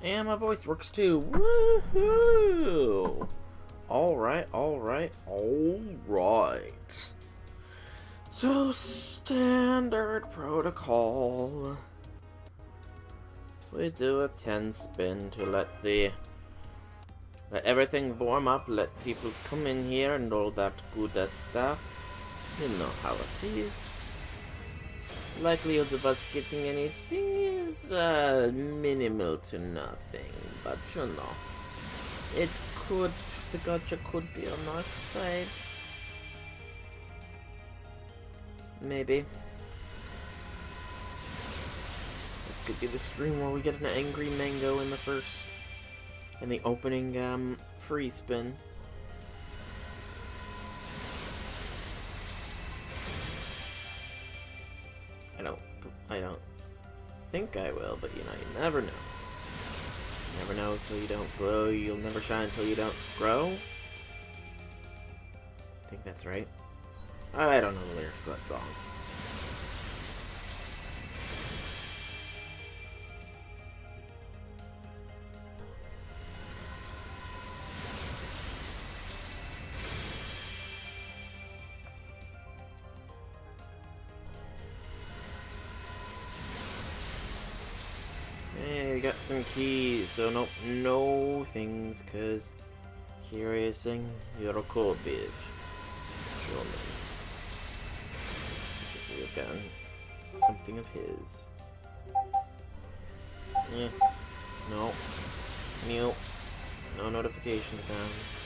And my voice works too. Woohoo! Alright. So, standard protocol. We do a 10 spin to let everything warm up, let people come in here and all that good stuff. You know how it is. Likelihood of us getting anything is minimal to nothing, but you know, the gacha could be on our side. Maybe. This could be the stream where we get an angry mango in the opening free spin. I don't think I will, but you know, you never know. You never know until you don't glow. You'll never shine until you don't grow. I think that's right. I don't know the lyrics to that song. Hey, we got some keys, so no things, cause curiosing Yorokobi. Guess we've gotten something of his. No. Mute. No notification sounds.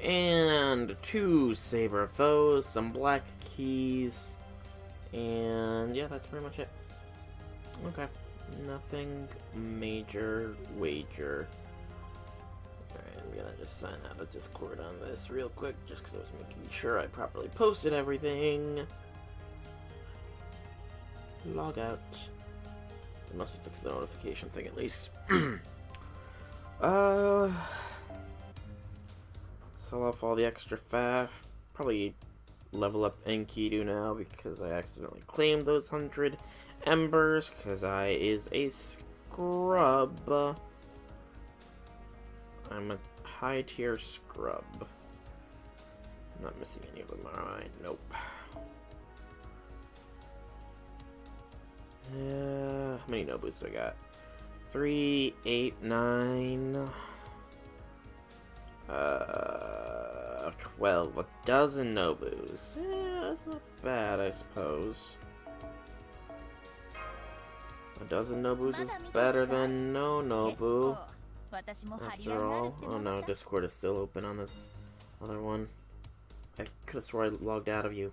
And 2 saber foes, some black keys. And yeah, that's pretty much it. Okay. Nothing major wager. Alright, I'm gonna just sign out of Discord on this real quick, just because I was making sure I properly posted everything. Log out. They must have fixed the notification thing at least. Sell off all the extra faff. Probably level up Enkidu now because I accidentally claimed those 100 embers because I is a scrub. I'm a high tier scrub. I'm not missing any of them, alright? Nope. How many Nobus do I got? 3, 8, 9... 12. A dozen Nobus. Yeah, that's not bad, I suppose. A dozen Nobus is better than no Nobu. After all. Oh no, Discord is still open on this other one. I could have swore I logged out of you.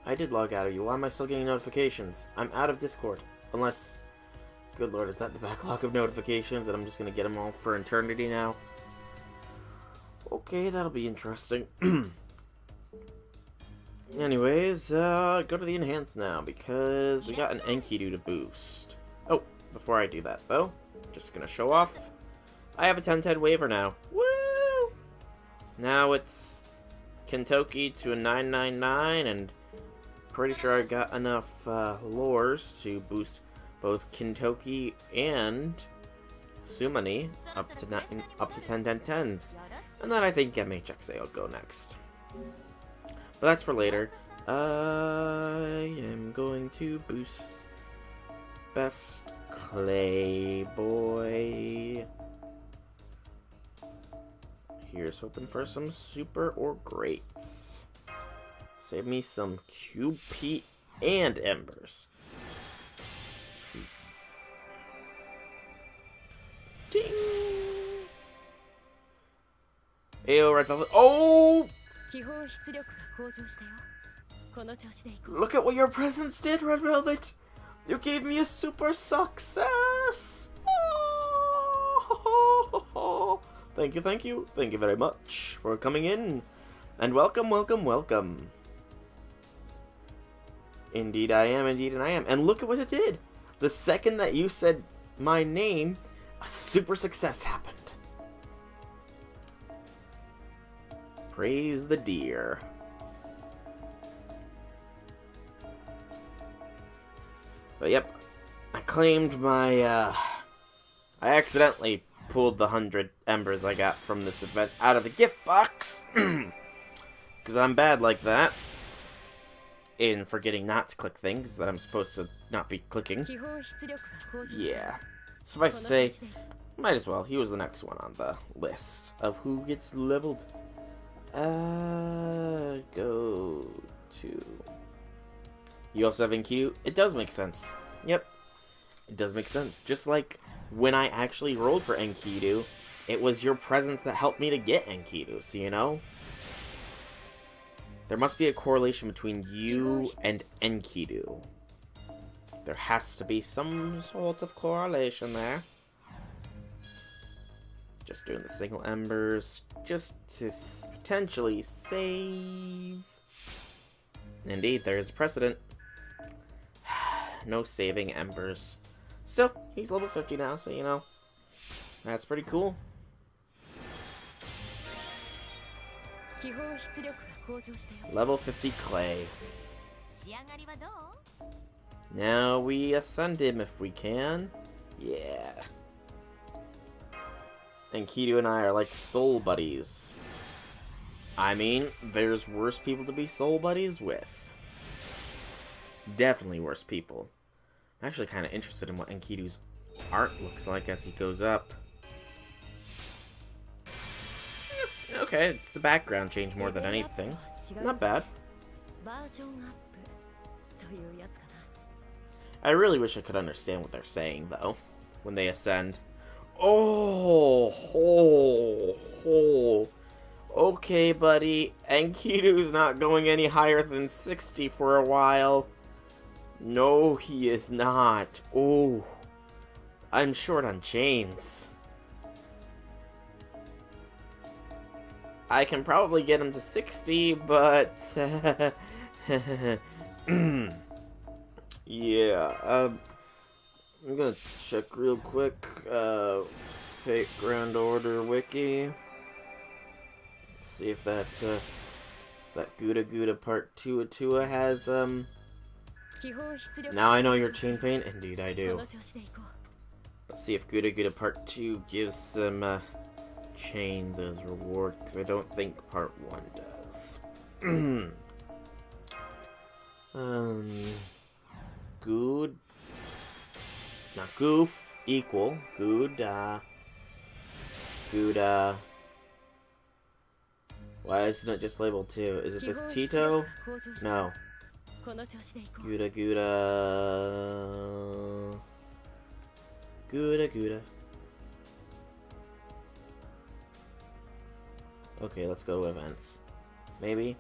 I did log out of you. Why am I still getting notifications? I'm out of Discord. Unless... Good lord, is that the backlog of notifications and I'm just gonna get them all for eternity now? Okay, that'll be interesting. Anyways, go to the enhance now because we got an Enkidu to boost. Oh, before I do that though, just gonna show off. I have a 10-10 waiver now. Woo! Now it's Kentoki to a 999 and pretty sure I got enough lures to boost both Kintoki and Sumani up to 10-10-10s. And then I think MHXA will go next. But that's for later. I am going to boost Best Clay Boy. Here's hoping for some super or greats. Save me some QP and embers. Ding! Ayo, Red Velvet. Oh! Look at what your presents did, Red Velvet! You gave me a super success! Oh! Thank you, thank you. Thank you very much for coming in. And welcome, welcome, welcome. Indeed I am, indeed and I am. And look at what it did. The second that you said my name, a super success happened. Praise the deer. But yep, I claimed my, I accidentally pulled the 100 embers I got from this event out of the gift box. Because I'm bad like that. In forgetting not to click things that I'm supposed to not be clicking. Yeah. Suffice to say, might as well. He was the next one on the list of who gets leveled. Go to... You also have Enkidu? It does make sense. Yep. It does make sense. Just like when I actually rolled for Enkidu, it was your presence that helped me to get Enkidu, so you know? There must be a correlation between you and Enkidu. There has to be some sort of correlation there. Just doing the single embers, just to potentially save. Indeed, there is a precedent. No saving embers. Still, he's level 50 now, so you know. That's pretty cool. Level 50 Clay. Now we ascend him if we can. Yeah. And Kido and I are like soul buddies. I mean, there's worse people to be soul buddies with. Definitely worse people. I'm actually kind of interested in what Enkidu's art looks like as he goes up. Okay, it's the background change more than anything. Not bad. I really wish I could understand what they're saying, though, when they ascend. Oh. Okay, buddy. Enkidu's not going any higher than 60 for a while. No, he is not. Oh. I'm short on chains. I can probably get him to 60, but... yeah, I'm gonna check real quick, Fate Grand Order Wiki. See if that, that GudaGuda Part 2 Atua has, Now I know your chain pain? Indeed I do. Let's see if GudaGuda Part 2 gives some, chains as reward, because I don't think Part 1 does. Good. Not goof, equal. Guda. Why isn't it just labeled 2? Is it this Tito? No. GudaGuda. Okay, let's go to events. Maybe?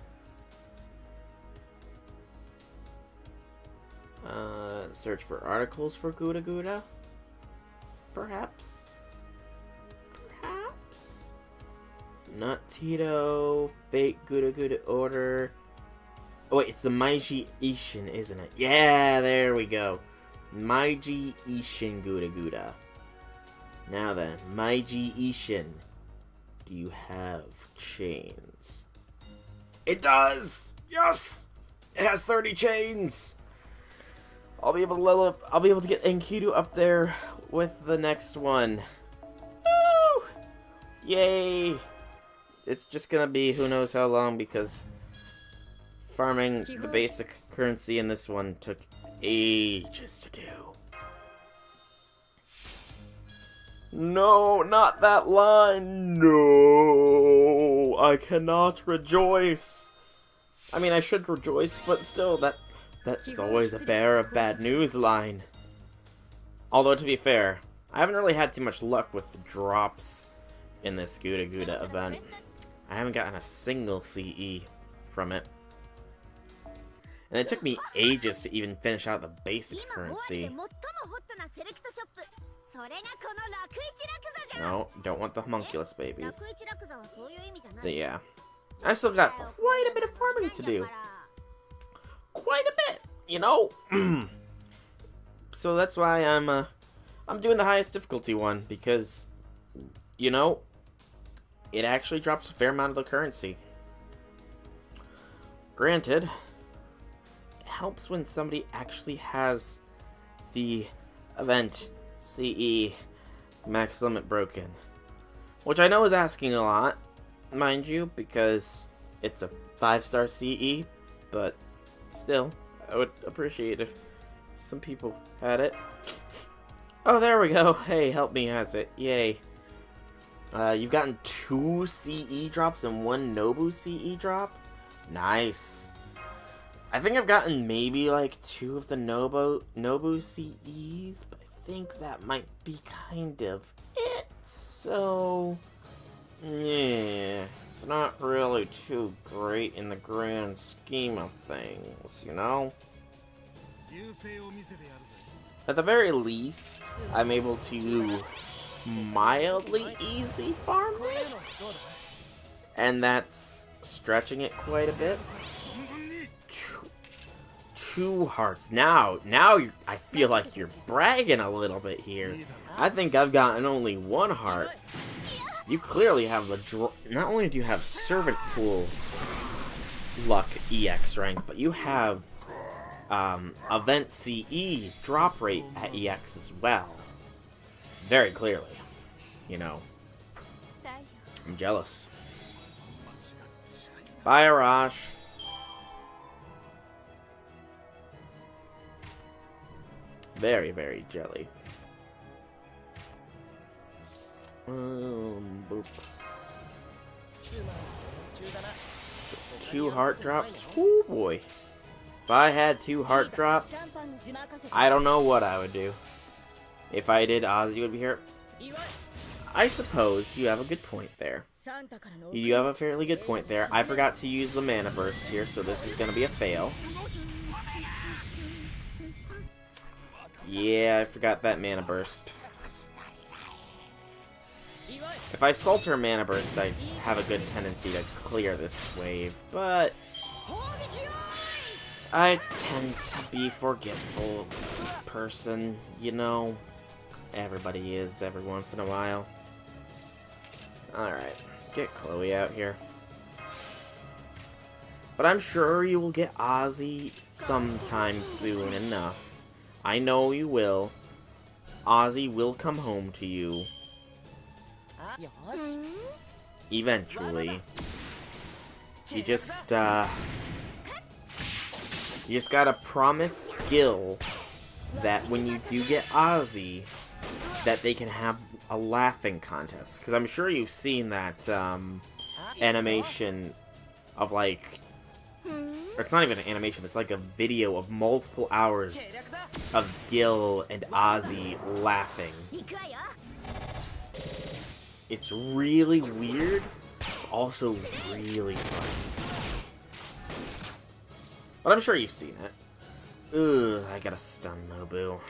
Search for articles for GudaGuda? Perhaps? Perhaps? Not Tito. Fate GudaGuda Order. Oh wait, it's the Meiji Ishin, isn't it? Yeah, there we go. Meiji Ishin GudaGuda. Now then, Meiji Ishin. Do you have chains? It does! Yes! It has 30 chains! I'll be able to level up. I'll be able to get Enkidu up there with the next one. Woo! Yay! It's just gonna be who knows how long because farming the basic currency in this one took ages to do. No, not that line. No, I cannot rejoice. I mean, I should rejoice, but still, that's always a bearer of bad news line. Although, to be fair, I haven't really had too much luck with the drops in this GudaGuda event. I haven't gotten a single CE from it. And it took me ages to even finish out the basic currency. No, don't want the homunculus babies. But yeah. I still got quite a bit of farming to do. Quite a bit, you know? So that's why I'm doing the highest difficulty one, because, you know, it actually drops a fair amount of the currency. Granted, it helps when somebody actually has the event CE max limit broken. Which I know is asking a lot, mind you, because it's a 5-star CE, but still, I would appreciate if some people had it. Oh, there we go. Hey, help me has it. Yay. You've gotten 2 CE drops and 1 Nobu CE drop? Nice. I think I've gotten maybe like 2 of the Nobu CEs, but I think that might be kind of it. So, yeah, it's not really too great in the grand scheme of things, you know? At the very least, I'm able to mildly easy farm this, and that's stretching it quite a bit. 2 hearts. Now I feel like you're bragging a little bit here. I think I've gotten only 1 heart. You clearly have the not only do you have Servant Pool Luck EX rank, but you have Event CE drop rate at EX as well. Very clearly. You know. I'm jealous. Bye, Arash. Very, very jelly. Boop. 2 heart drops? Oh boy. If I had 2 heart drops, I don't know what I would do. If I did, Ozzy would be here. I suppose you have a good point there. You have a fairly good point there. I forgot to use the mana burst here, so this is going to be a fail. Yeah, I forgot that mana burst. If I Salter mana burst, I have a good tendency to clear this wave, but I tend to be forgetful person, you know. Everybody is every once in a while. Alright, get Chloe out here. But I'm sure you will get Ozzy sometime soon enough. I know you will. Ozzy will come home to you. Eventually. You just gotta promise Gil that when you do get Ozzy, that they can have a laughing contest. Because I'm sure you've seen that animation of like... Or it's not even an animation, it's like a video of multiple hours of Gil and Ozzy laughing. It's really weird, also really funny. But I'm sure you've seen it. Ugh, I gotta stun Nobu.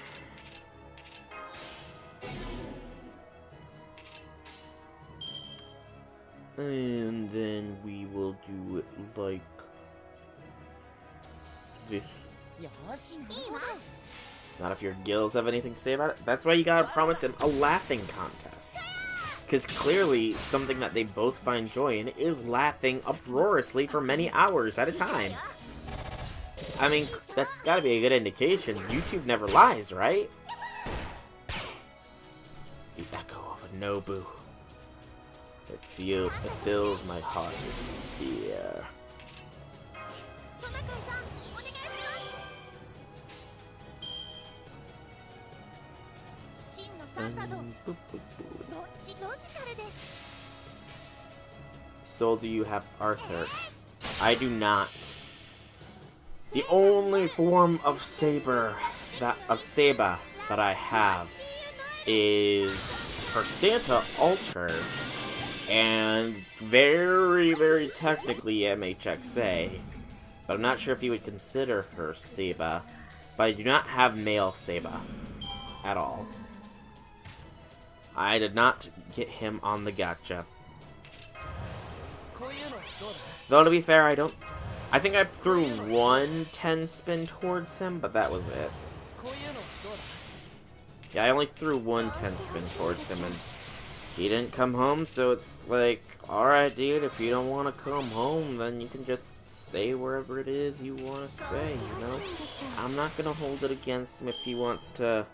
And then we will do it like this. Not if your gills have anything to say about it. That's why you gotta promise him a laughing contest. Because clearly, something that they both find joy in is laughing uproariously for many hours at a time. I mean, that's gotta be a good indication. YouTube never lies, right? The echo of a Nobu. It fills my heart with fear. So do you have Arthur? I do not. The only form of Saba that I have is her Santa Alter and very, very technically MHXA, but I'm not sure if you would consider her Saba. But I do not have male Saba at all. I did not get him on the gacha. Though to be fair, I think I threw 1 10 spin towards him, but that was it. Yeah, I only threw 1 10 spin towards him, and he didn't come home, so it's like, alright dude, if you don't want to come home, then you can just stay wherever it is you want to stay, you know? I'm not gonna hold it against him if he wants to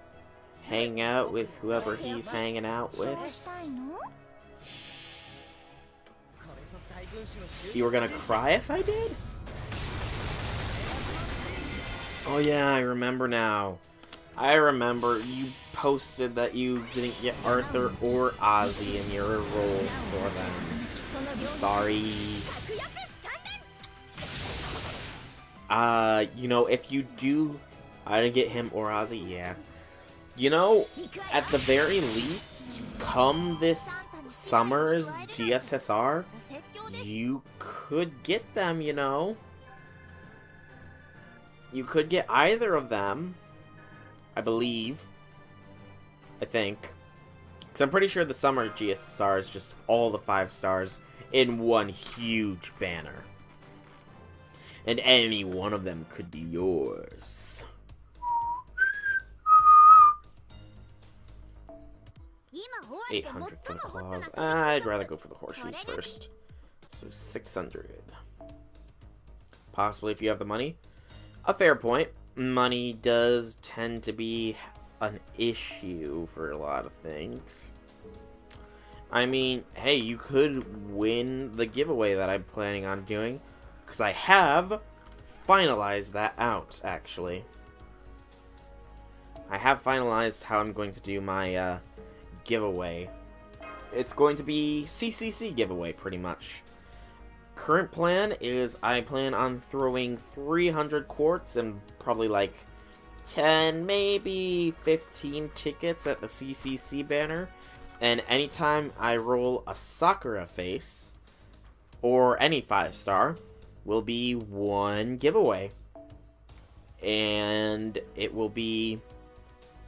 hang out with whoever he's hanging out with. You were gonna cry if I did? Oh yeah, I remember now. I remember you posted that you didn't get Arthur or Ozzy in your roles for them. Sorry. You know, if you do... I didn't get him or Ozzy, yeah. You know, at the very least, come this summer's GSSR, you could get them, you know? You could get either of them, I believe. I think. Because I'm pretty sure the summer GSSR is just all the 5 stars in one huge banner. And any one of them could be yours. It's 800 for the claws. I'd rather go for the horseshoes first. So 600. Possibly if you have the money. A fair point. Money does tend to be an issue for a lot of things. I mean, hey, you could win the giveaway that I'm planning on doing. Because I have finalized that out, actually. I have finalized how I'm going to do my giveaway. It's going to be CCC giveaway, pretty much. Current plan is I plan on throwing 300 quartz and probably like 10, maybe 15 tickets at the CCC banner. And anytime I roll a Sakura face, or any 5-star, will be one giveaway. And it will be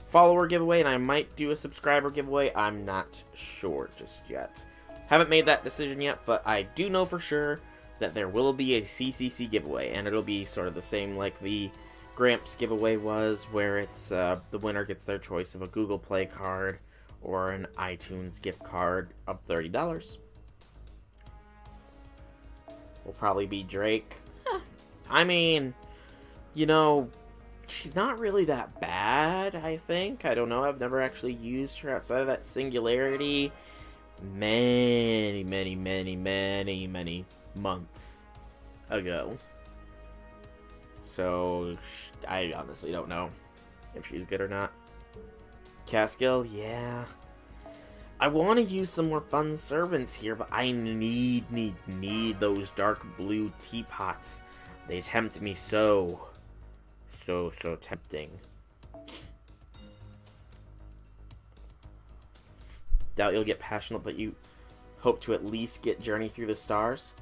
follower giveaway, and I might do a subscriber giveaway. I'm not sure just yet. Haven't made that decision yet, but I do know for sure that there will be a CCC giveaway, and it'll be sort of the same like the Gramps giveaway was, where it's the winner gets their choice of a Google Play card or an iTunes gift card of $30. Will probably be Drake. I mean, you know, she's not really that bad, I think. I don't know, I've never actually used her outside of that Singularity many months ago. So, I honestly don't know if she's good or not. Caskill, yeah. I want to use some more fun servants here, but I need those dark blue teapots. They tempt me so tempting. Doubt you'll get passionate, but you hope to at least get Journey Through the Stars.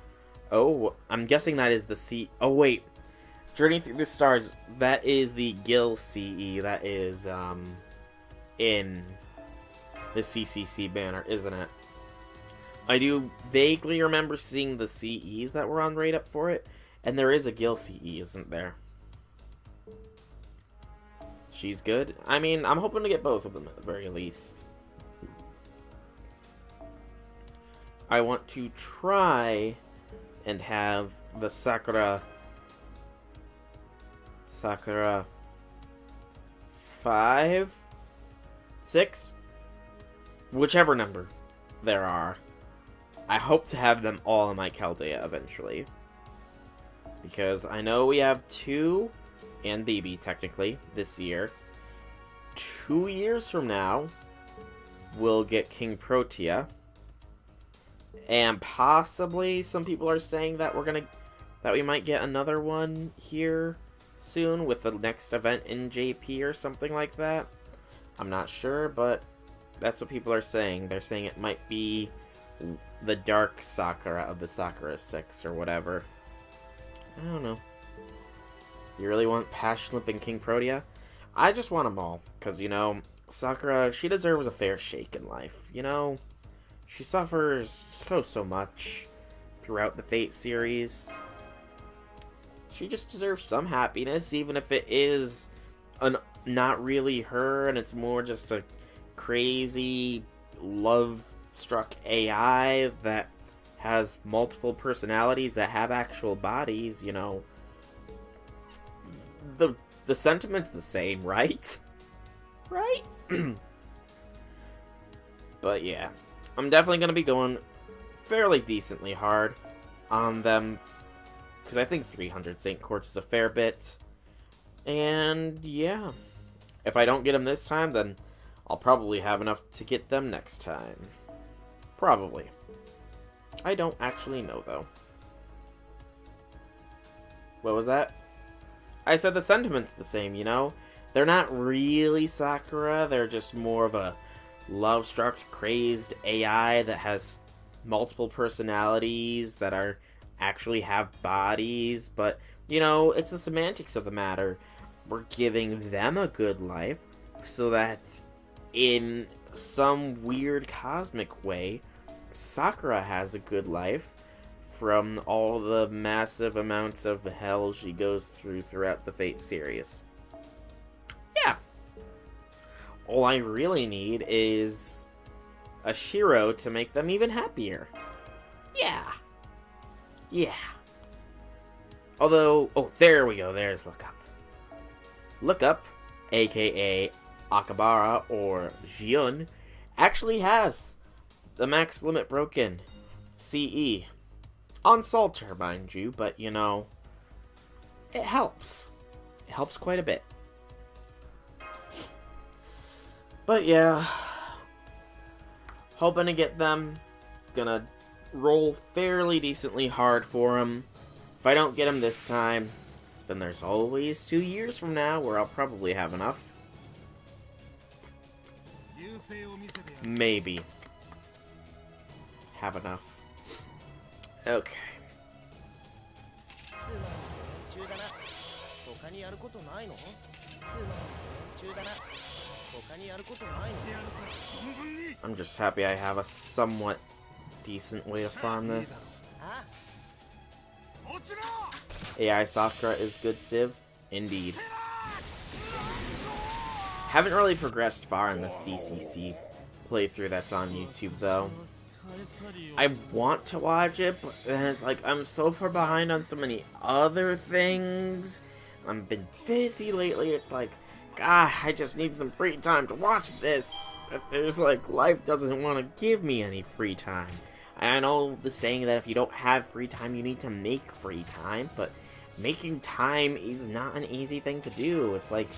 Oh, I'm guessing that is the C... Oh, wait. Journey Through the Stars, that is the Gil CE. That is, in the CCC banner, isn't it? I do vaguely remember seeing the CEs that were on raid up for it, and there is a Gil CE, isn't there? She's good. I mean, I'm hoping to get both of them at the very least. I want to try and have the Sakura 5, 6, whichever number there are. I hope to have them all in my Chaldea eventually. Because I know we have 2 and BB technically this year. 2 years from now, we'll get King Protea. And possibly some people are saying that we might get another one here soon with the next event in JP or something like that. I'm not sure, but that's what people are saying. They're saying it might be the Dark Sakura of the Sakura 6 or whatever. I don't know. You really want Passionlip and King Protea? I just want them all. Because, you know, Sakura, she deserves a fair shake in life. You know, she suffers so much throughout the Fate series. She just deserves some happiness, even if it is not really her, and it's more just a crazy, love-struck AI that has multiple personalities that have actual bodies, you know, the sentiment's the same, right? Right? But yeah, I'm definitely going to be going fairly decently hard on them, because I think 300 Saint Quartz is a fair bit. And yeah, if I don't get them this time, then I'll probably have enough to get them next time. Probably. I don't actually know, though. What was that? I said the sentiment's the same, you know? They're not really Sakura, they're just more of a love-struck, crazed AI that has multiple personalities that actually have bodies, but, you know, it's the semantics of the matter. We're giving them a good life, so that in some weird cosmic way, Sakura has a good life from all the massive amounts of hell she goes throughout the Fate series. Yeah. All I really need is a Shiro to make them even happier. Yeah. Yeah. Although, oh, there we go, there's Look Up. Look Up, aka Akabara or Jiun, actually has the max limit broken CE. On Salter, mind you, but, you know, it helps. It helps quite a bit. But yeah, hoping to get them. Gonna roll fairly decently hard for them. If I don't get them this time, then there's always 2 years from now where I'll probably have enough. Maybe. Have enough. Okay. I'm just happy I have a somewhat decent way to farm this. AI Sakura is good Civ? Indeed. Haven't really progressed far in the CCC playthrough that's on YouTube, though. I want to watch it, but then it's like I'm so far behind on so many other things. I've been busy lately. It's like, God, I just need some free time to watch this. There's like, life doesn't want to give me any free time. I know the saying that if you don't have free time, you need to make free time, but making time is not an easy thing to do. It's like,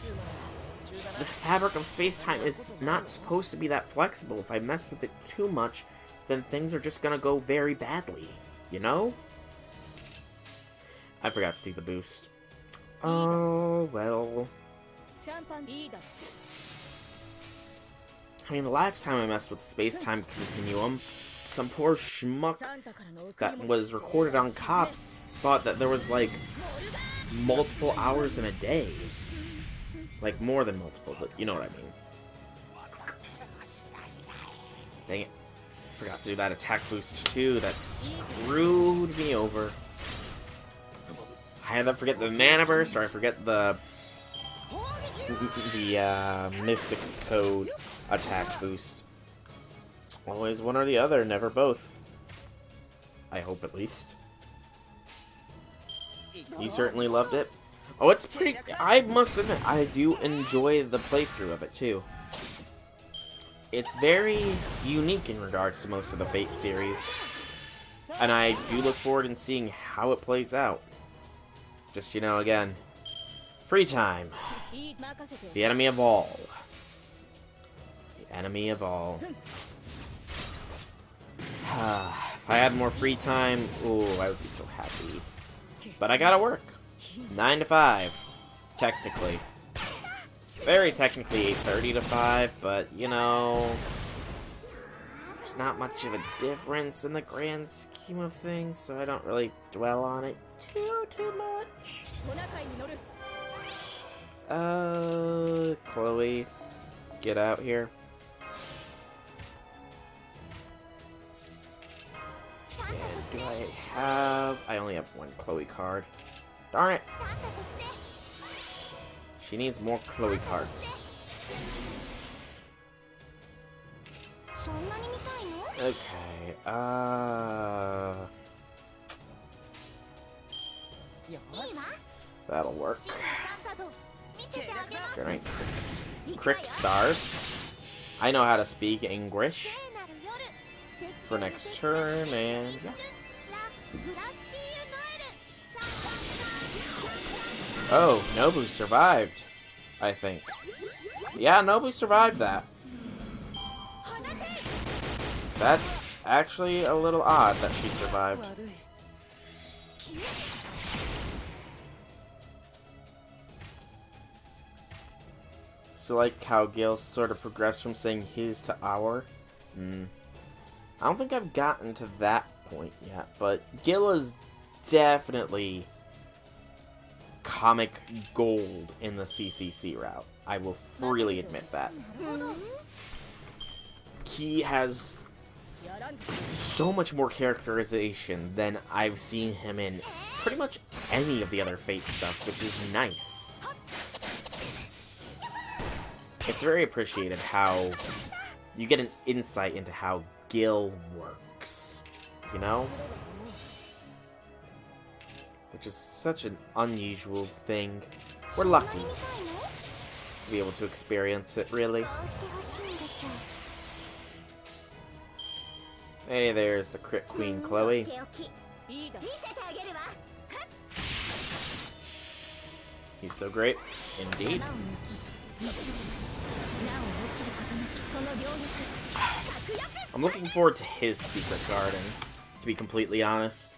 the fabric of space-time is not supposed to be that flexible. If I mess with it too much, then things are just gonna go very badly, you know? I forgot to do the boost. Oh, well. I mean, the last time I messed with the space-time continuum, some poor schmuck that was recorded on Cops thought that there was, like, multiple hours in a day. Like, more than multiple, but you know what I mean. Dang it. Forgot to do that attack boost too. That screwed me over. I either forget the mana burst or I forget the Mystic Code attack boost. Always one or the other, never both. I hope at least. You certainly loved it. Oh, it's pretty... I must admit, I do enjoy the playthrough of it too. It's very unique in regards to most of the Fate series. And I do look forward in seeing how it plays out. Just, you know, again, free time. The enemy of all. The enemy of all. If I had more free time, ooh, I would be so happy. But I gotta work. 9 to 5, technically. Very technically 8:30 to 5, but, you know, there's not much of a difference in the grand scheme of things, so I don't really dwell on it too much. Chloe, get out here. And do I have... I only have one Chloe card. Darn it! She needs more Chloe cards. Okay, that'll work. Generate crick stars. I know how to speak English for next turn, and yeah. Oh, Nobu survived, I think. Yeah, Nobu survived that. That's actually a little odd that she survived. So like how Gil sort of progressed from saying his to our. I don't think I've gotten to that point yet, but Gil is definitely comic gold in the CCC route. I will freely admit that. He has so much more characterization than I've seen him in pretty much any of the other Fate stuff, which is nice. It's very appreciated how you get an insight into how Gil works, you know? Which is such an unusual thing. We're lucky to be able to experience it, really. Hey, there's the crit queen, Chloe. He's so great, indeed. I'm looking forward to his secret garden, to be completely honest.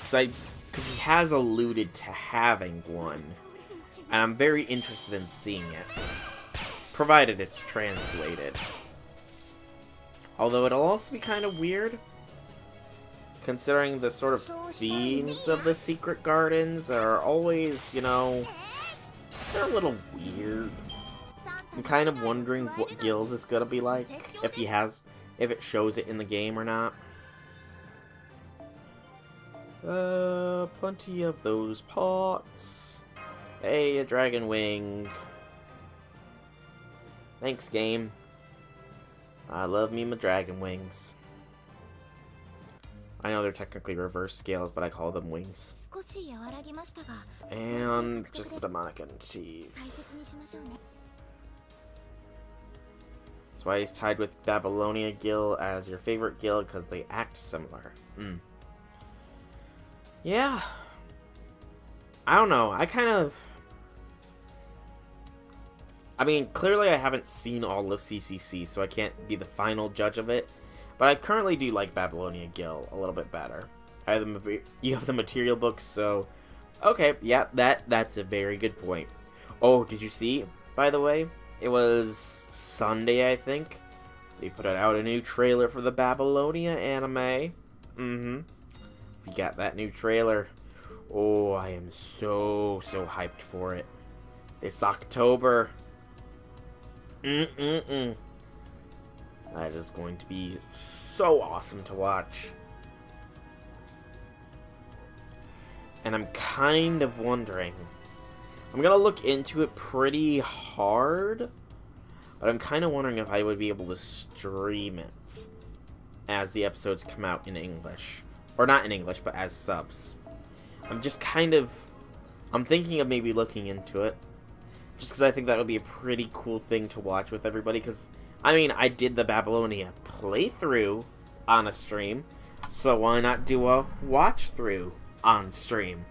Because he has alluded to having one, and I'm very interested in seeing it, provided it's translated. Although it'll also be kind of weird, considering the sort of themes of the secret gardens are always, you know, they're a little weird. I'm kind of wondering what Gil's is gonna be like, if it shows it in the game or not. Plenty of those pots. Hey, a dragon wing. Thanks, game. I love me my dragon wings. I know they're technically reverse scales, but I call them wings. And just the demonic entities. That's why he's tied with Babylonia Gil as your favorite Gil, because they act similar. Yeah. I don't know. I mean, clearly I haven't seen all of CCC, so I can't be the final judge of it. But I currently do like Babylonia Gil a little bit better. You have the material books, so... Okay, yeah, that's a very good point. Oh, did you see, by the way? It was Sunday, I think. They put out a new trailer for the Babylonia anime. We got that new trailer. Oh, I am so hyped for it. It's October. That is going to be so awesome to watch. And I'm kind of wondering... I'm gonna look into it pretty hard, but I'm kind of wondering if I would be able to stream it as the episodes come out in English. Or not in English, but as subs. I'm thinking of maybe looking into it. Just because I think that would be a pretty cool thing to watch with everybody. Because, I mean, I did the Babylonia playthrough on a stream. So why not do a watch-through on stream?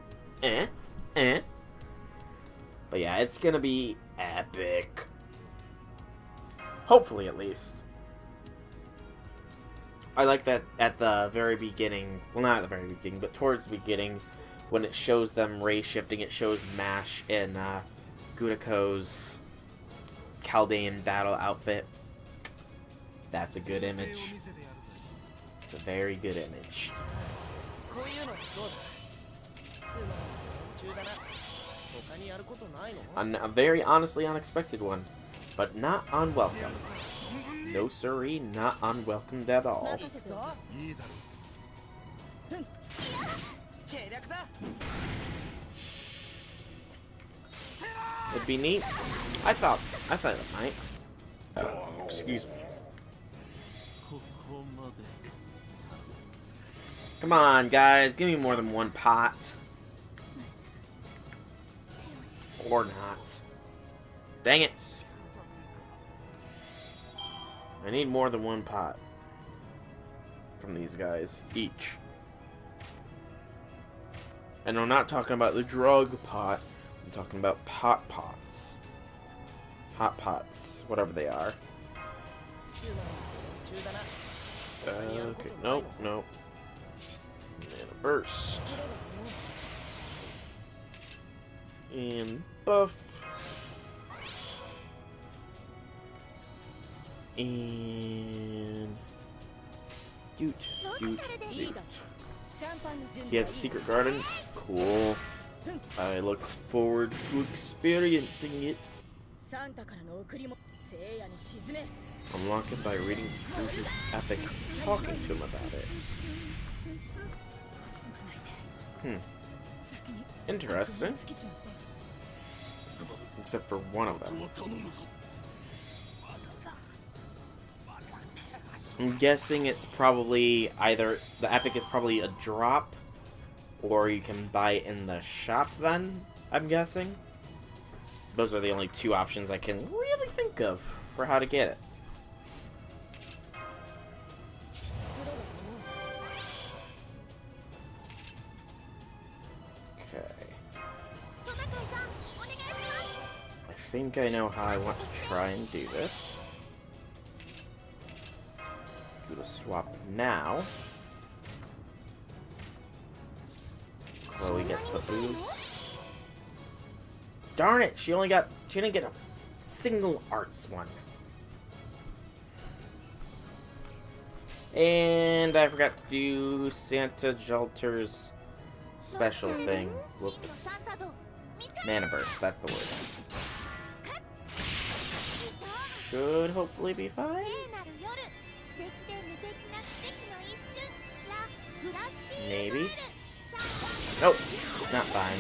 But yeah, it's gonna be epic. Hopefully, at least. I like that at the very beginning, well, not at the very beginning, but towards the beginning, when it shows them ray shifting, it shows MASH in GudaGuda's Chaldean battle outfit. That's a good image. It's a very good image. A very honestly unexpected one, but not unwelcome. No siree, not unwelcomed at all. It'd be neat. I thought it might. Excuse me. Come on, guys. Give me more than one pot. Or not. Dang it. I need more than one pot from these guys each. And I'm not talking about the drug pot. I'm talking about pots. Hot pots. Whatever they are. Okay. Nope. Nope. And a burst. And buff. And Doot. He has a secret garden. Cool. I look forward to experiencing it. Unlock it by reading through his epic, talking to him about it. Interesting. Except for one of them. I'm guessing it's probably either the epic is probably a drop, or you can buy it in the shop then, I'm guessing. Those are the only two options I can really think of for how to get it. I think I know how I want to try and do this. Do the swap now. Chloe gets the boost. Darn it! She didn't get a single arts one. And I forgot to do Santa Jolter's special thing. Whoops. Mana burst, that's the word. Should hopefully be fine. Maybe. Nope, not fine.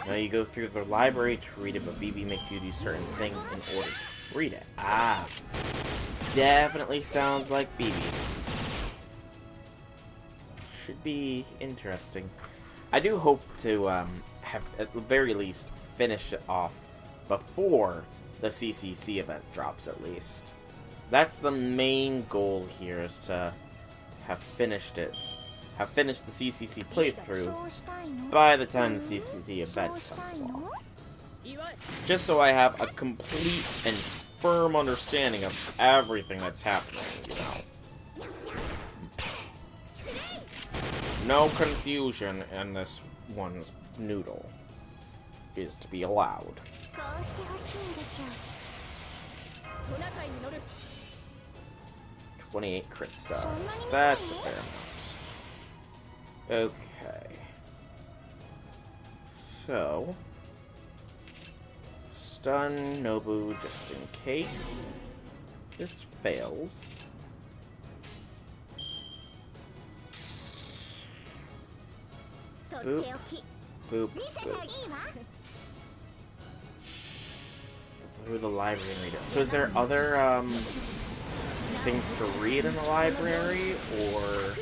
Now you go through the library to read it, but BB makes you do certain things in order to read it. Ah, definitely sounds like BB. Should be interesting. I do hope to have at the very least finished it off before the CCC event drops, at least. That's the main goal here, is to have finished it. Have finished the CCC playthrough by the time the CCC event comes along. Just so I have a complete and firm understanding of everything that's happening, you know. No confusion in this one's noodle is to be allowed. 28 crit stars. That's a fair amount. Okay. So, stun Nobu just in case this fails. Boop. Boop. Boop. Through the library and read it. So is there other things to read in the library, or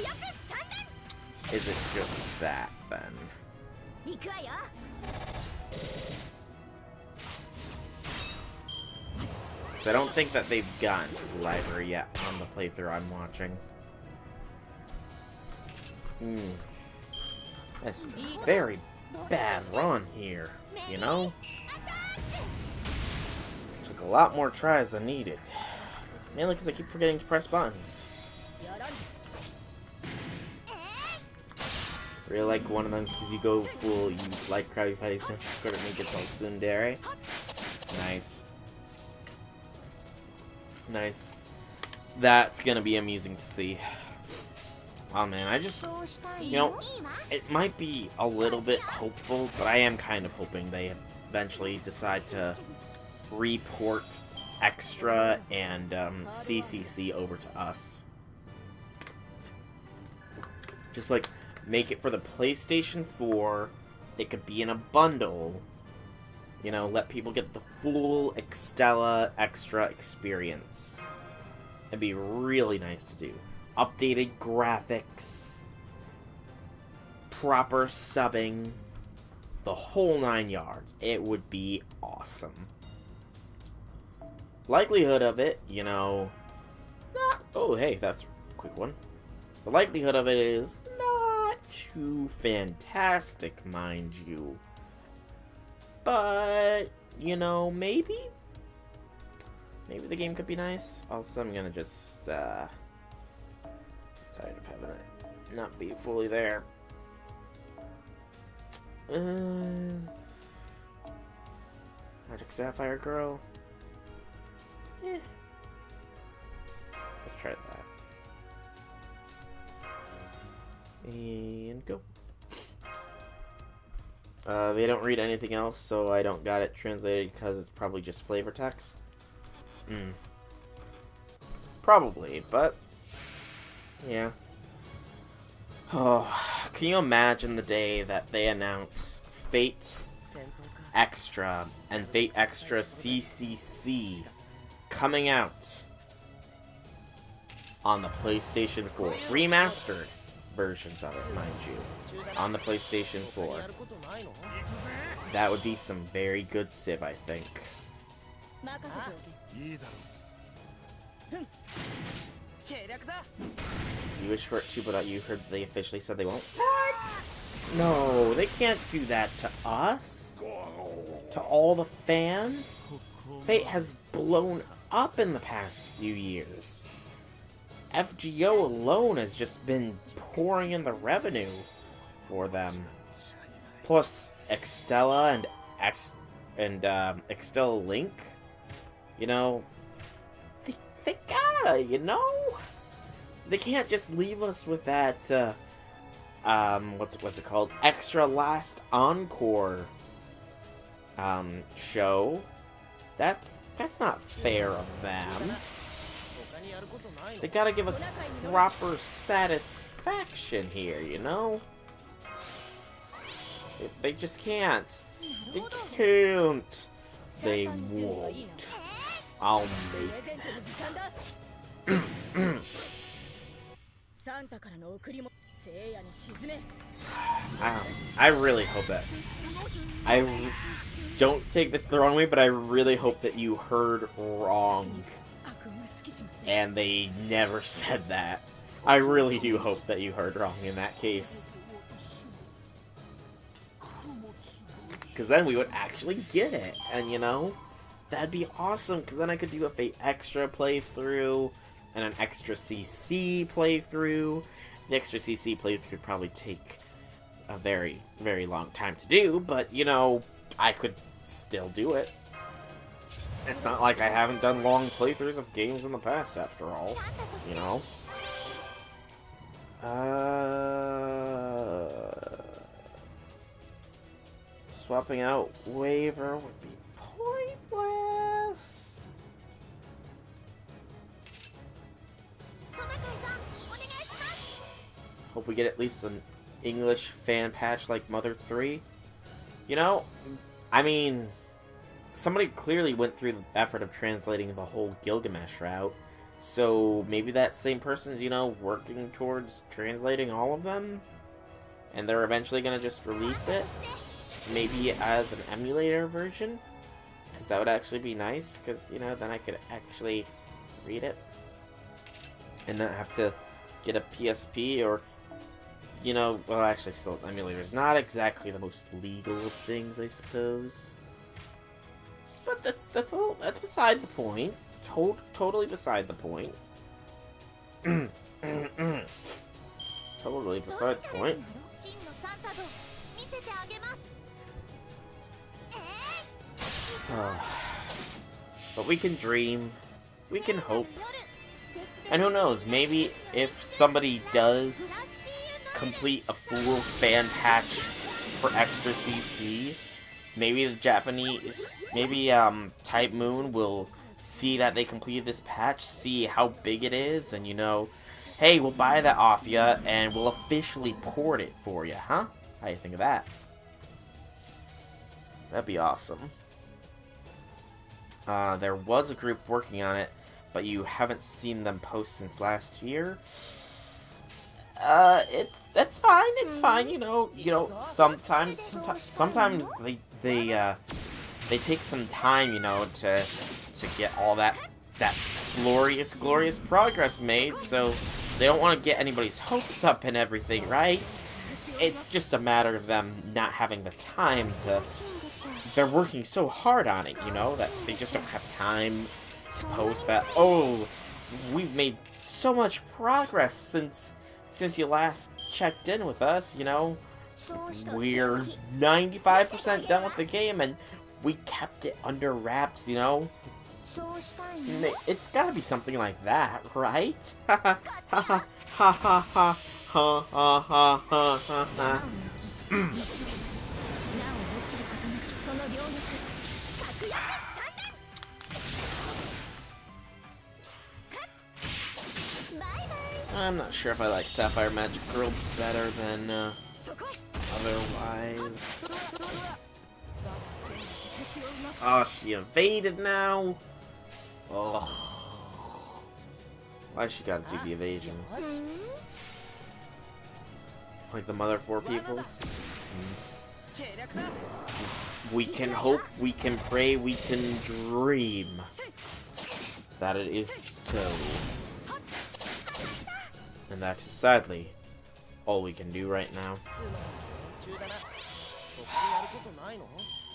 is it just that then? So I don't think that they've gotten to the library yet on the playthrough I'm watching. This is a very bad run here, you know? Took a lot more tries than needed. Mainly because I keep forgetting to press buttons. Really like one of them because you go full, you like Krabby Patties, don't you squirt at me, gets all tsundere. Nice. Nice. That's gonna be amusing to see. Oh man, I just, you know, it might be a little bit hopeful, but I am kind of hoping they eventually decide to report Extra and CCC over to us. Just like, make it for the PlayStation 4, it could be in a bundle, you know, let people get the full Extella Extra experience. It'd be really nice to do. Updated graphics, proper subbing, the whole 9 yards. It would be awesome. Likelihood of it, you know, not... Oh, hey, that's a quick one. The likelihood of it is not too fantastic, mind you. But, you know, maybe? Maybe the game could be nice. Also, I'm gonna just, tired of having it not be fully there. Magic Sapphire Girl. Yeah. Let's try that. And go. They don't read anything else, so I don't got it translated because it's probably just flavor text. Probably, but yeah. Oh, can you imagine the day that they announce Fate Extra and Fate Extra CCC coming out on the PlayStation 4? Remastered versions of it, mind you, on the PlayStation 4. That would be some very good Civ, I think. You wish for it too, but you heard they officially said they won't? What? No, they can't do that to us. To all the fans. Fate has blown up in the past few years. FGO alone has just been pouring in the revenue for them. Plus, Extella and Extella Link. You know, they gotta, you know? They can't just leave us with that, what's it called? Extra Last Encore, show. That's not fair of them. They gotta give us proper satisfaction here, you know? They just can't. They can't. They won't. I'll make them. I really hope that... Don't take this the wrong way, but I really hope that you heard wrong. And they never said that. I really do hope that you heard wrong in that case. Because then we would actually get it. And, you know, that'd be awesome. Because then I could do a Fate Extra playthrough and an Extra CC playthrough. The Extra CC playthrough could probably take a very, very long time to do. But, you know, I could still do it. It's not like I haven't done long playthroughs of games in the past, after all. You know? Swapping out waiver would be pointless. Hope we get at least an English fan patch like Mother 3. You know, I mean, somebody clearly went through the effort of translating the whole Gilgamesh route. So maybe that same person's, you know, working towards translating all of them. And they're eventually going to just release it. Maybe as an emulator version. Because that would actually be nice. Because, you know, then I could actually read it. And not have to get a PSP or... You know, well, actually, still, emulator's not exactly the most legal of things, I suppose. But that's beside the point. Totally beside the point. Totally beside the point. But we can dream. We can hope. And who knows, maybe if somebody does complete a full fan patch for Extra CC, maybe the Japanese, maybe Type Moon will see that they completed this patch, see how big it is, and you know, hey, we'll buy that off ya, and we'll officially port it for you, huh? How do you think of that? That'd be awesome. There was a group working on it, but you haven't seen them post since last year, that's fine. It's fine. Sometimes they take some time, to get all that glorious progress made. So they don't want to get anybody's hopes up and everything, right? It's just a matter of them not having the time to. They're working so hard on it, that they just don't have time to post that. Oh, we've made so much progress since you last checked in with us. We're 95% done with the game, and we kept it under wraps. It's gotta be something like that, right? Ha ha ha ha ha ha ha ha ha ha. I'm not sure if I like Sapphire Magic Girl better than otherwise. Oh, she evaded now. Oh, why she gotta do the evasion? Like the Mother Four Peoples. We can hope, we can pray, we can dream that it is so. And that is sadly all we can do right now.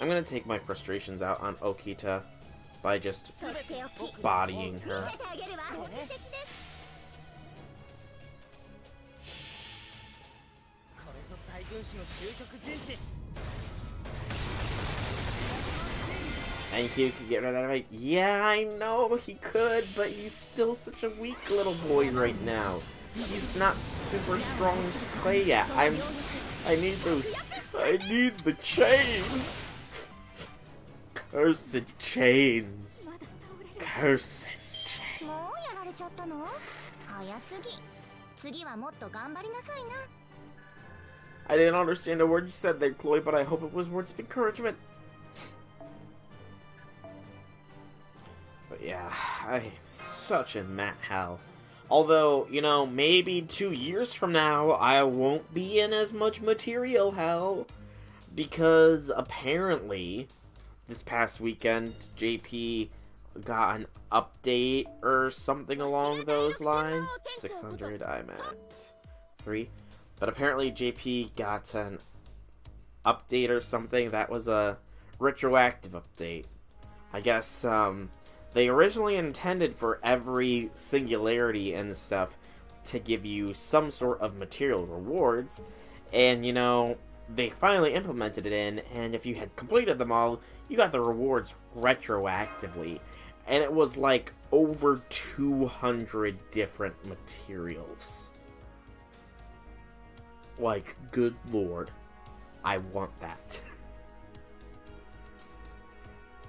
I'm gonna take my frustrations out on Okita by just bodying her. And he could get rid of that right? Yeah, I know he could, but he's still such a weak little boy right now. He's not super strong to play at. I need the chains. Cursed chains. Cursed chains. I didn't understand a word you said there, Chloe, but I hope it was words of encouragement. But yeah, I'm such a Matt Hal. Although, maybe 2 years from now, I won't be in as much material hell. Because apparently, this past weekend, JP got an update or something along those lines. 600, I'm at 3. But apparently JP got an update or something that was a retroactive update. I guess, they originally intended for every singularity and stuff to give you some sort of material rewards, and they finally implemented it in, and if you had completed them all, you got the rewards retroactively, and it was like over 200 different materials. Like, good lord, I want that.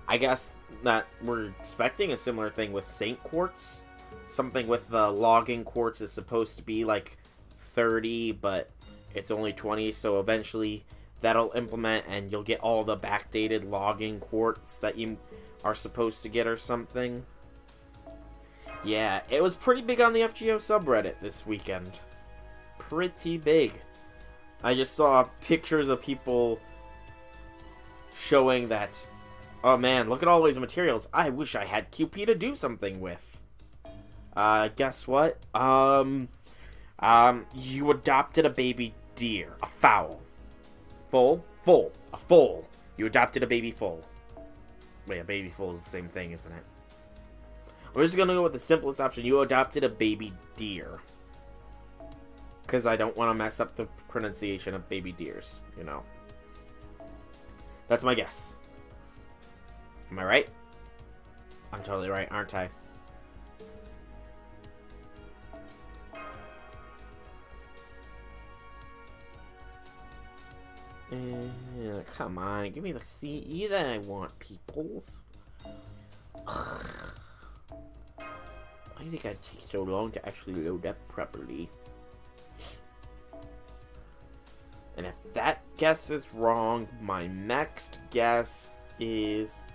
I guess that we're expecting a similar thing with Saint Quartz. Something with the logging quartz is supposed to be like 30, but it's only 20, so eventually that'll implement and you'll get all the backdated logging quartz that you are supposed to get or something. Yeah, it was pretty big on the FGO subreddit this weekend. Pretty big. I just saw pictures of people showing that, oh man, look at all these materials. I wish I had QP to do something with. Guess what? You adopted a baby deer. A foal. Foal? Foal. A foal. You adopted a baby foal. Wait, a baby foal is the same thing, isn't it? I'm just gonna go with the simplest option. You adopted a baby deer. Because I don't want to mess up the pronunciation of baby deers, That's my guess. Am I right? I'm totally right, aren't I? Come on, give me the CE that I want, peoples. Why do you think I'd take so long to actually load up properly? And if that guess is wrong, my next guess is...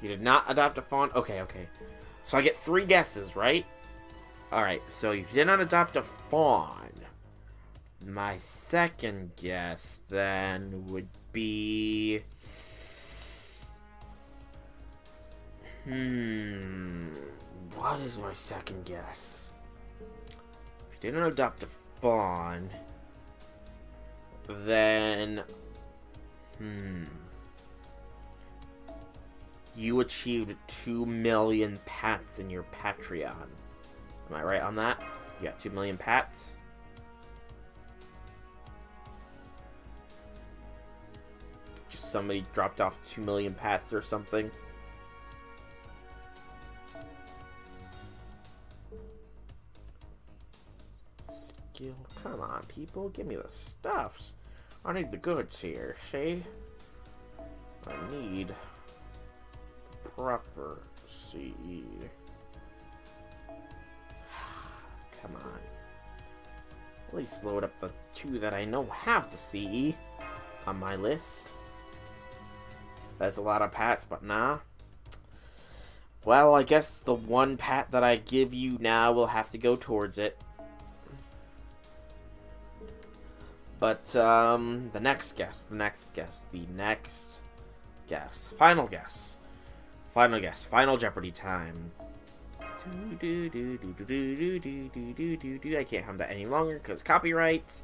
You did not adopt a fawn? Okay. So I get 3 guesses, right? Alright, so you did not adopt a fawn. My second guess, then, would be... What is my second guess? If you didn't adopt a fawn, then... You achieved 2 million pats in your Patreon. Am I right on that? You got 2 million pats? Just somebody dropped off 2 million pats or something. Skill. Come on, people. Give me the stuffs. I need the goods here, see? I need proper CE. Come on. At least load up the 2 that I know have the CE on my list. That's a lot of pats, but nah. Well, I guess the 1 pat that I give you now will have to go towards it. But, the next guess, final guess. Final Jeopardy time. I can't hum that any longer because copyright.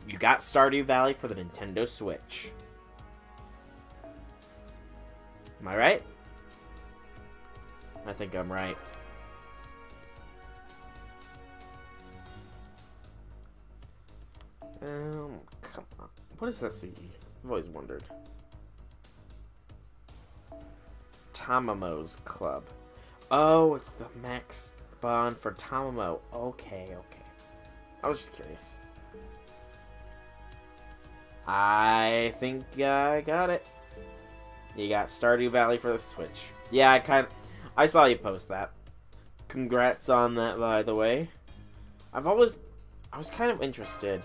You got Stardew Valley for the Nintendo Switch. Am I right? I think I'm right. Come on. What is that CE? I've always wondered. Tamamo's Club. Oh, it's the max bond for Tamamo. Okay. I was just curious. I think I got it. You got Stardew Valley for the Switch. Yeah, I saw you post that. Congrats on that, by the way. I was kind of interested.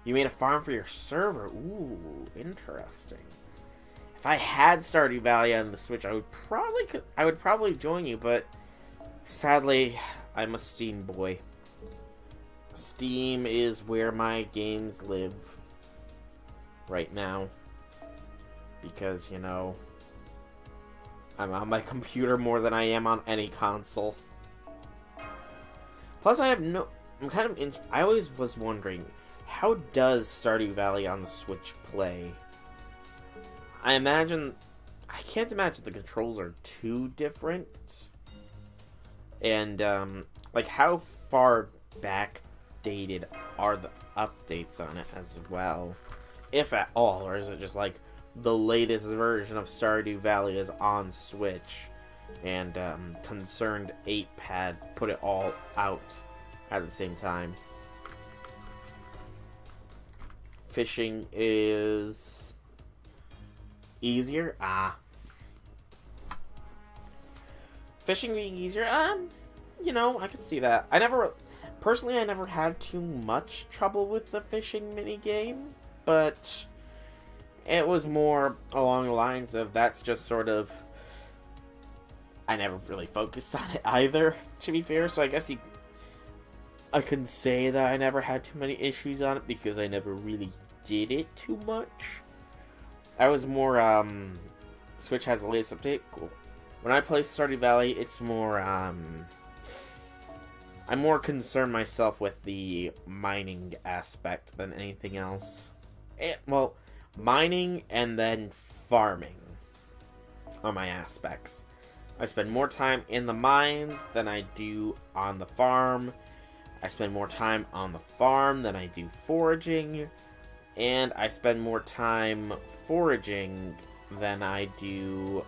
You made a farm for your server. Ooh, interesting. If I had Stardew Valley on the Switch, I would probably join you, but sadly, I'm a Steam boy. Steam is where my games live right now. Because, you know, I'm on my computer more than I am on any console. Plus, I always was wondering, how does Stardew Valley on the Switch play? I can't imagine the controls are too different. And, like, how far backdated are the updates on it as well? If at all, or is it just, like, the latest version of Stardew Valley is on Switch, and, Concerned 8-Pad put it all out at the same time? Fishing is easier? Fishing being easier? You know, I could see that. I never had too much trouble with the fishing minigame, but it was more along the lines of that's just sort of... I never really focused on it either, to be fair, so I guess I can say that I never had too many issues on it because I never really did it too much. I was more, Switch has the latest update. Cool. When I play Stardew Valley, it's more, I'm more concerned myself with the mining aspect than anything else. Well, mining and then farming are my aspects. I spend more time in the mines than I do on the farm. I spend more time on the farm than I do foraging. And I spend more time foraging than I do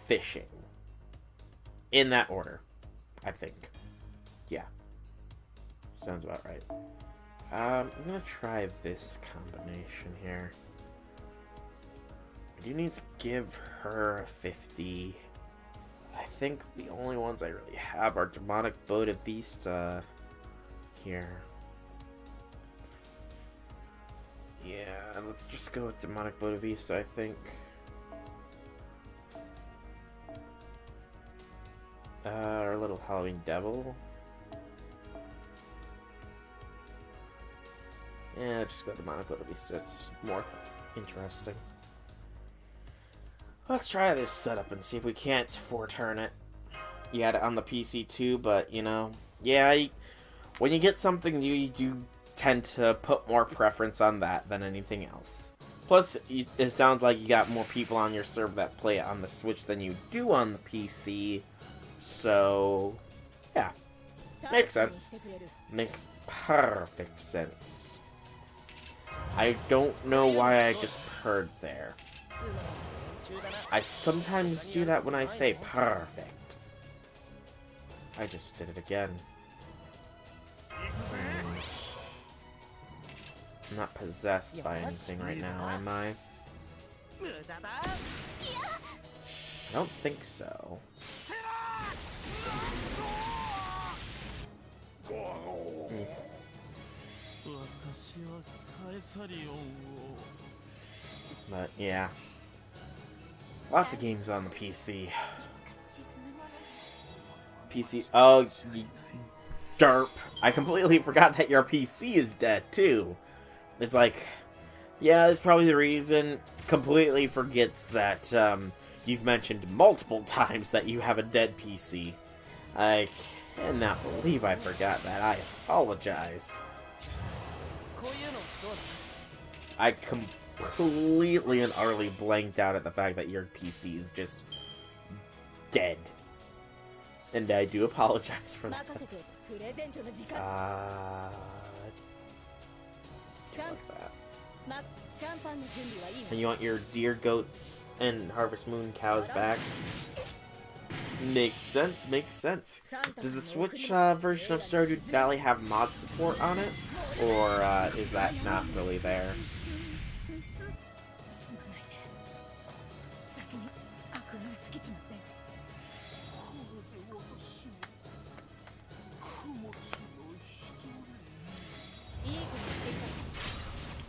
fishing. In that order, I think. Yeah. Sounds about right. I'm gonna try this combination here. I do need to give her a 50. I think the only ones I really have are Demonic Boda Vista here. Yeah, let's just go with Demonic Boda Vista, I think. Our little Halloween devil. Yeah, just go to Monaco to be it's more interesting. Let's try this setup and see if we can't foreturn it. You had it on the PC too, but you know, yeah, when you get something new, you do tend to put more preference on that than anything else. Plus, it sounds like you got more people on your server that play it on the Switch than you do on the PC. So, yeah. Makes sense. Makes perfect sense. I don't know why I just purred there. I sometimes do that when I say perfect. I just did it again. I'm not possessed by anything right now, am I? I don't think so. But yeah. Lots of games on the PC. PC. Oh, derp. I completely forgot that your PC is dead, too. It's like, yeah, that's probably the reason. Completely forgets that you've mentioned multiple times that you have a dead PC. I cannot believe I forgot that. I apologize. I completely and utterly blanked out at the fact that your PC is just dead. And I do apologize for that. Like that. And you want your deer, goats, and Harvest Moon cows back? Makes sense, makes sense. Does the Switch version of Stardew Valley have mod support on it? Or is that not really there?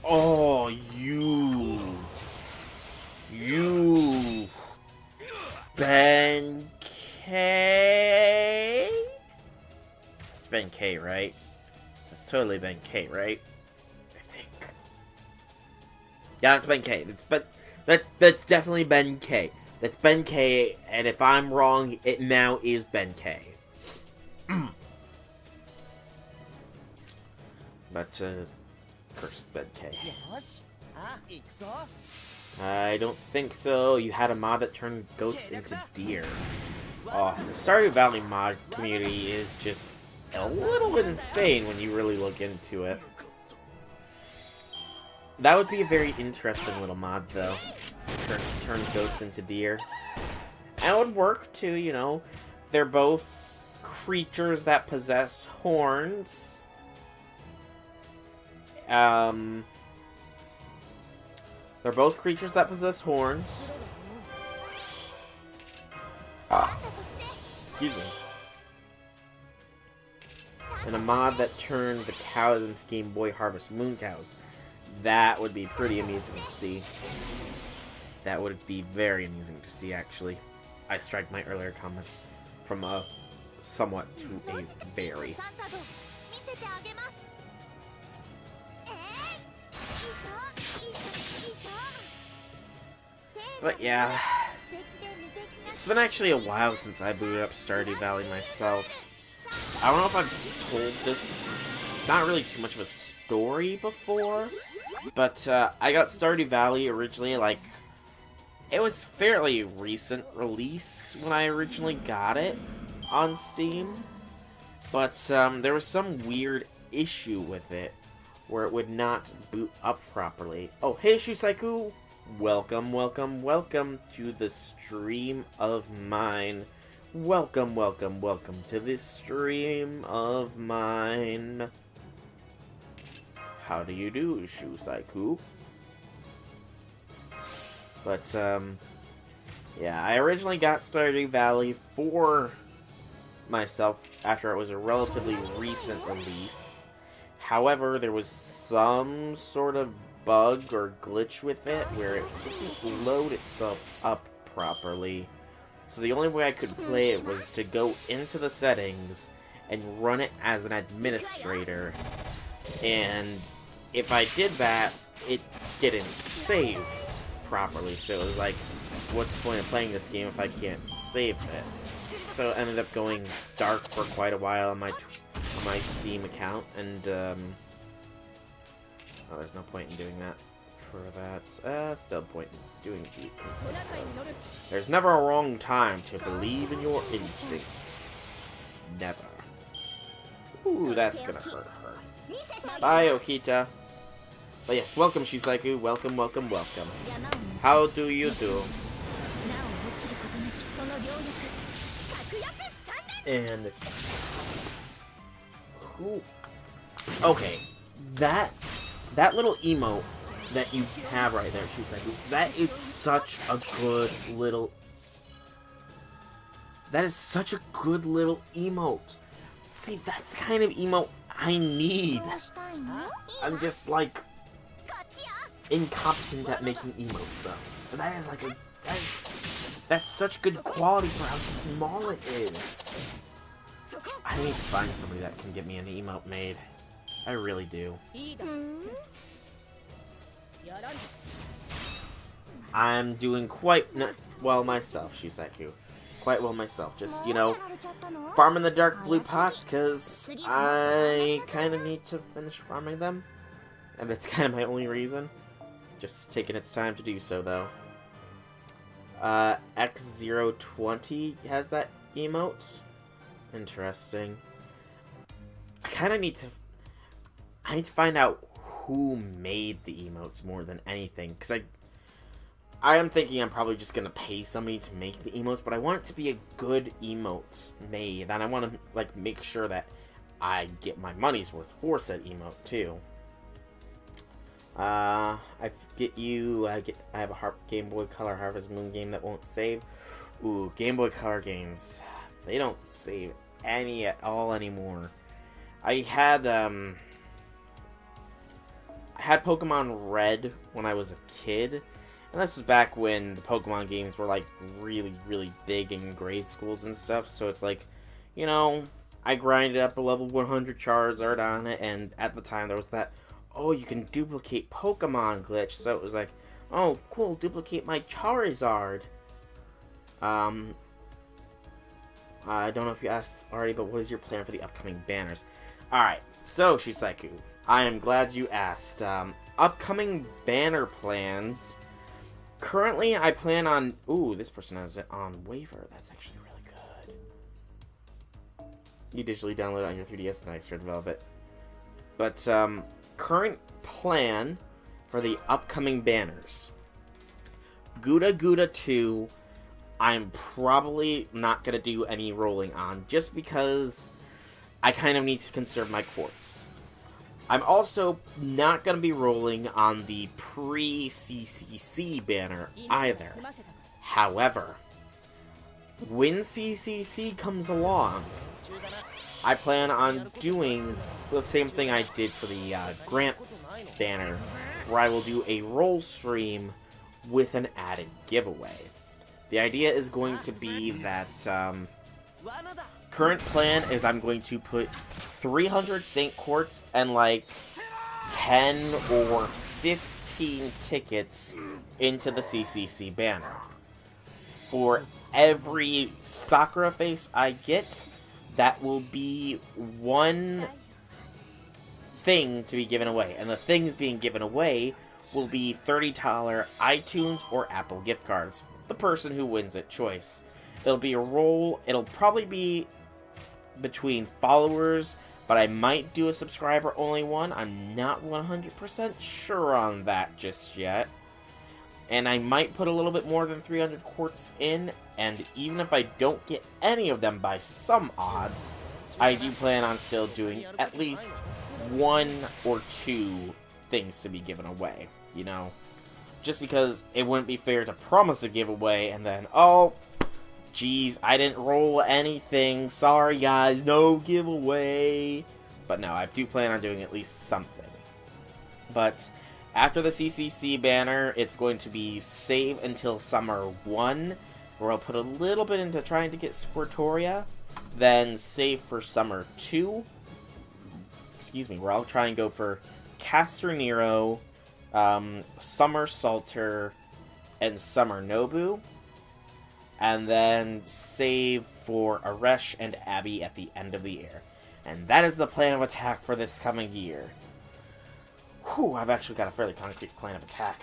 Oh, you Ben K. It's Ben K, right? That's totally Ben K, right? I think. Yeah, that's Ben K. That's definitely Ben K. That's Ben K, and if I'm wrong, it now is Ben K. But cursed Ben K. I don't think so. You had a mod that turned goats into deer. Oh, the Stardew Valley mod community is just a little insane when you really look into it. That would be a very interesting little mod, though. Turn goats into deer. And it would work, too, you know. They're both creatures that possess horns. They're both creatures that possess horns. Excuse me. And a mod that turned the cows into Game Boy Harvest Moon cows. That would be pretty amusing to see. That would be very amusing to see, actually. I strike my earlier comment from a somewhat to a very. But yeah, it's been actually a while since I booted up Stardew Valley myself. I don't know if I've told this, it's not really too much of a story before, but I got Stardew Valley originally, like, it was fairly recent release when I originally got it on Steam, but there was some weird issue with it where it would not boot up properly. Oh, hey Shusaiku! Welcome, welcome, welcome to the stream of mine. Welcome, welcome, welcome to this stream of mine. How do you do, Shusaiku? But, yeah, I originally got Stardew Valley for myself after it was a relatively recent release. However, there was some sort of bug or glitch with it where it didn't load itself up properly So the only way I could play it was to go into the settings and run it as an administrator. And if I did that, it didn't save properly. So it was like, what's the point of playing this game if I can't save it? So it ended up going dark for quite a while on my Steam account, and oh, there's no point in doing that for that. Still point in doing the instinct. There's never a wrong time to believe in your instincts. Never. Ooh, that's gonna hurt her. Bye, Okita. But yes, welcome, Shisaiku. Welcome, welcome, welcome. How do you do? And ooh. Okay, that little emote that you have right there, Shisaiku, that is such a good little. That is such a good little emote. See, that's the kind of emote I need. I'm just like incompetent at making emotes though. And that is like that's such good quality for how small it is. I need to find somebody that can get me an emote made. I really do. I'm doing quite well myself, Shisaiku. Quite well myself. Just, you know, farming the dark blue pots, because I kind of need to finish farming them. And that's kind of my only reason. Just taking its time to do so, though. X020 has that emote. Interesting. I need to find out who made the emotes more than anything, because I am thinking I'm probably just gonna pay somebody to make the emotes, but I want it to be a good emote made, and I want to like make sure that I get my money's worth for said emote too. I have a Game Boy Color Harvest Moon game that won't save. Ooh, Game Boy Color games, they don't save any at all anymore. I had Pokemon Red when I was a kid, and this was back when the Pokemon games were like really, really big in grade schools and stuff, so it's like, you know, I grinded up a level 100 Charizard on it, and at the time there was that, oh, you can duplicate Pokemon glitch, so it was like, oh, cool, duplicate my Charizard. I don't know if you asked already, but what is your plan for the upcoming banners? Alright, so, Shisaiku, I am glad you asked. Upcoming banner plans. Currently, I plan on... Ooh, this person has it on waiver. That's actually really good. You digitally download it on your 3DS. Nice, Red Velvet. But, current plan for the upcoming banners. GudaGuda 2, I'm probably not going to do any rolling on, just because I kind of need to conserve my quartz. I'm also not going to be rolling on the pre-CCC banner either. However, when CCC comes along, I plan on doing the same thing I did for the Gramps banner, where I will do a roll stream with an added giveaway. The idea is going to be that, current plan is I'm going to put 300 Saint Quartz and like 10 or 15 tickets into the CCC banner. For every Sakura face I get, that will be one thing to be given away. And the things being given away will be $30 iTunes or Apple gift cards. The person who wins it choice. It'll be a roll. It'll probably be between followers, but I might do a subscriber only one. I'm not 100% sure on that just yet. And I might put a little bit more than 300 quartz in, and even if I don't get any of them by some odds, I do plan on still doing at least 1 or 2 things to be given away, you know? Just because it wouldn't be fair to promise a giveaway and then, oh, geez, I didn't roll anything. Sorry, guys, no giveaway. But no, I do plan on doing at least something. But after the CCC banner, it's going to be save until summer 1. where I'll put a little bit into trying to get Squirtoria, then save for Summer 2. Excuse me, where I'll try and go for Caster Nero, Summer Salter, and Summer Nobu. And then save for Aresh and Abby at the end of the year. And that is the plan of attack for this coming year. Whew, I've actually got a fairly concrete plan of attack.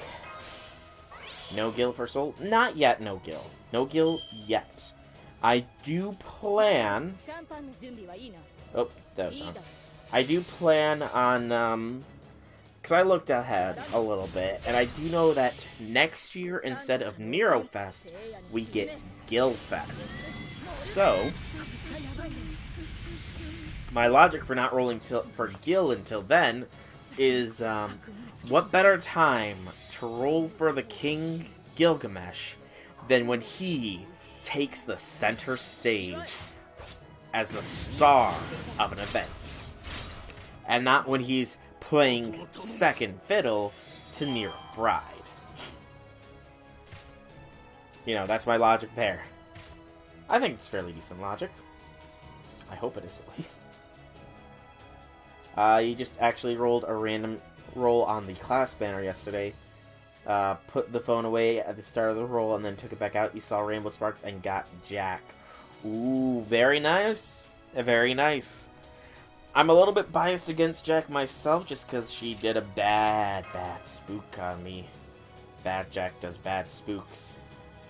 No Gil for Soul? Not yet, no Gil. No Gil yet. I do plan... Oh, that was on. I do plan on, because I looked ahead a little bit, and I do know that next year, instead of Nero Fest, we get Gil Fest. So, my logic for not rolling for Gil until then is, what better time to roll for the King Gilgamesh than when he takes the center stage as the star of an event, and not when he's playing second fiddle to Nero Bride. You know, that's my logic there. I think it's fairly decent logic. I hope it is, at least. You just actually rolled a random roll on the class banner yesterday. Put the phone away at the start of the roll and then took it back out. You saw Rainbow Sparks and got Jack. Ooh, very nice. Very nice. I'm a little bit biased against Jack myself just because she did a bad spook on me. Bad Jack does bad spooks.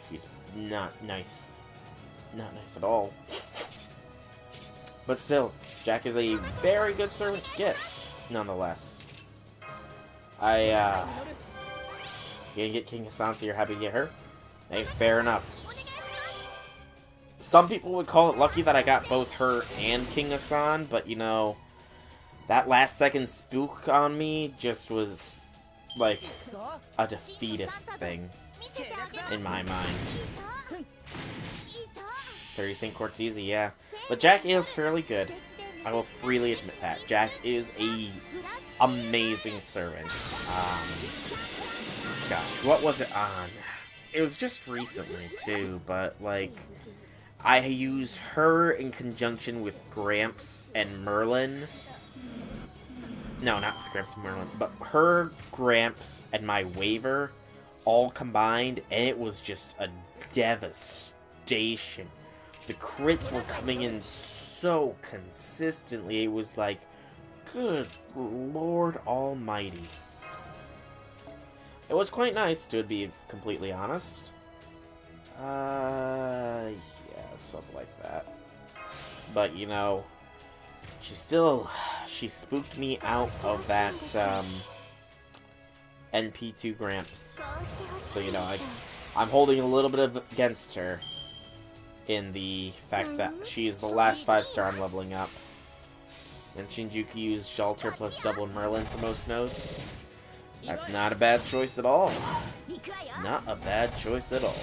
She's not nice. Not nice at all. But still, Jack is a very good servant to get, nonetheless. You gonna get King Hassan, so you're happy to get her? Hey, fair enough. Some people would call it lucky that I got both her and King Hassan, but you know, that last second spook on me just was like a defeatist thing in my mind. 30 St. Court's easy, yeah. But Jack is fairly good. I will freely admit that. Jack is a amazing servant. Gosh, what was it on? It was just recently, too, but, like, I used her in conjunction with Gramps and Merlin. No, not with Gramps and Merlin, but her, Gramps, and my Waver all combined, and it was just a devastation. The crits were coming in so consistently, it was like, good Lord Almighty. It was quite nice, to be completely honest. Yeah, something like that. But, you know, she spooked me out of that, NP2 Gramps. So, you know, I'm holding a little bit of against her in the fact that she is the last 5-star I'm leveling up. And Shinjuku used Shelter plus double Merlin for most nodes. That's not a bad choice at all. Not a bad choice at all.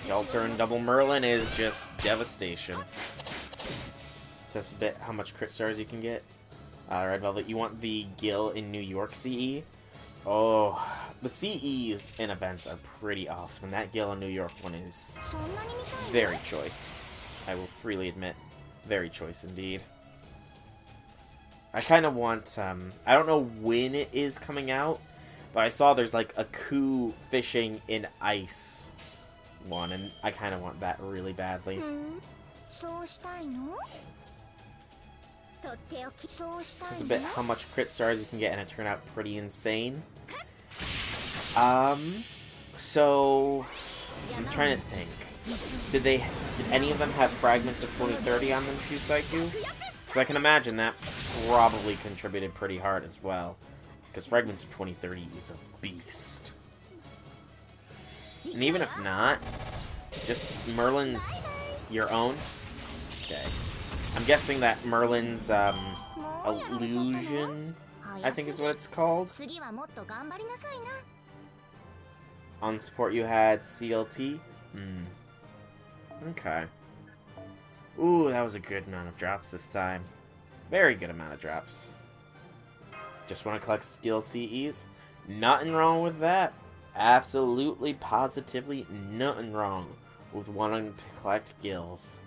Shelter and double Merlin is just devastation. Test a bit how much crit stars you can get. Red Velvet, you want the Gil in New York CE? Oh, the CEs in events are pretty awesome, and that Gil in New York one is very choice. I will freely admit, very choice indeed. I kind of want, I don't know when it is coming out, but I saw there's like a coup fishing in ice one, and I kind of want that really badly. Just a bit how much crit stars you can get, and it turned out pretty insane. So I'm trying to think. Did any of them have fragments of 2030 on them, Shisaiku? Because I can imagine that probably contributed pretty hard as well. Because fragments of 2030 is a beast. And even if not, just Merlin's your own. Okay. I'm guessing that Merlin's, illusion, I think is what it's called. On support you had CLT? Okay. Ooh, that was a good amount of drops this time. Very good amount of drops. Just want to collect skill CEs? Nothing wrong with that. absolutely, positively nothing wrong with wanting to collect gills.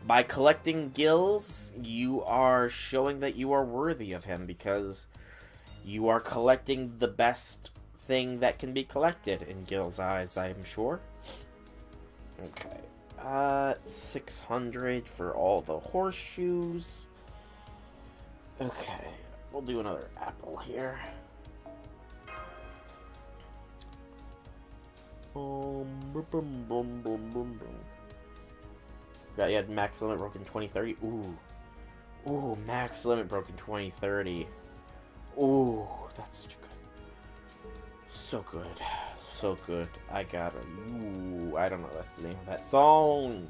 By collecting gills, you are showing that you are worthy of him, because you are collecting the best thing that can be collected in Gil's eyes, I'm sure. Okay. 600 for all the horseshoes. Okay. We'll do another apple here. Forgot you had max limit broken 2030. Ooh, max limit broken 2030. Ooh, that's too good. So good. So good. I got a... Ooh, I don't know that's the name of that song.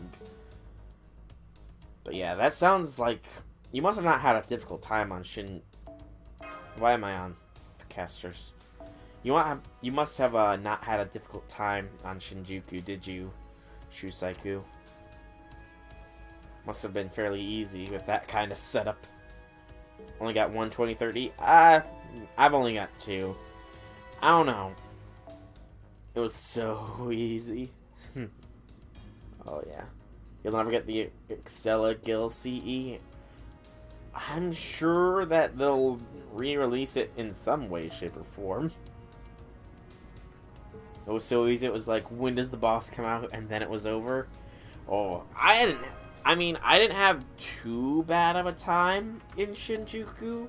But yeah, that sounds like... You must have not had a difficult time on Shin... Why am I on the casters? You must have not had a difficult time on Shinjuku, did you, Shusaiku? Must have been fairly easy with that kind of setup. Only got 1 2030. I've only got 2. I don't know. It was so easy. Oh yeah. You'll never get the Extella Gil CE. I'm sure that they'll re-release it in some way, shape, or form. It was so easy, it was like, when does the boss come out? And then it was over. Oh, I didn't have too bad of a time in Shinjuku,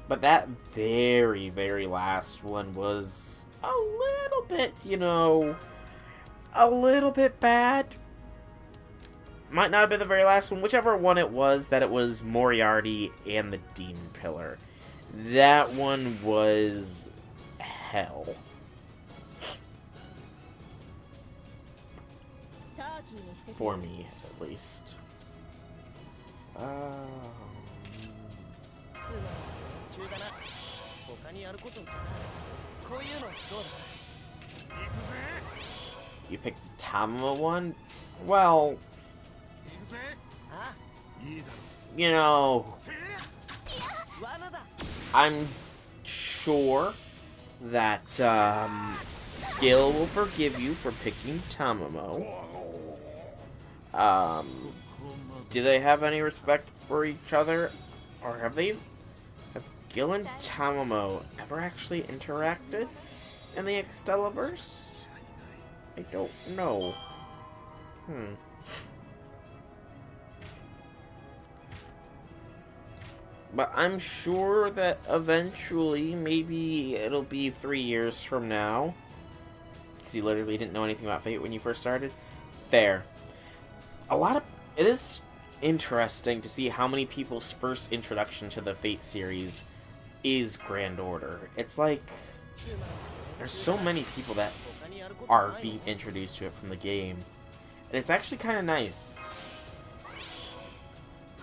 but that very, very last one was a little bit, a little bit bad. Might not have been the very last one. Whichever one it was, that it was Moriarty and the Demon Pillar. That one was hell. For me, at least. You picked the Tamama one? Well... I'm sure that Gil will forgive you for picking Tamamo. Do they have any respect for each other? Or have Gil and Tamamo ever actually interacted in the Extellaverse? I don't know. But I'm sure that eventually, maybe it'll be 3 years from now, because you literally didn't know anything about Fate when you first started. Fair. It is interesting to see how many people's first introduction to the Fate series is Grand Order. It's like, there's so many people that are being introduced to it from the game. And it's actually kind of nice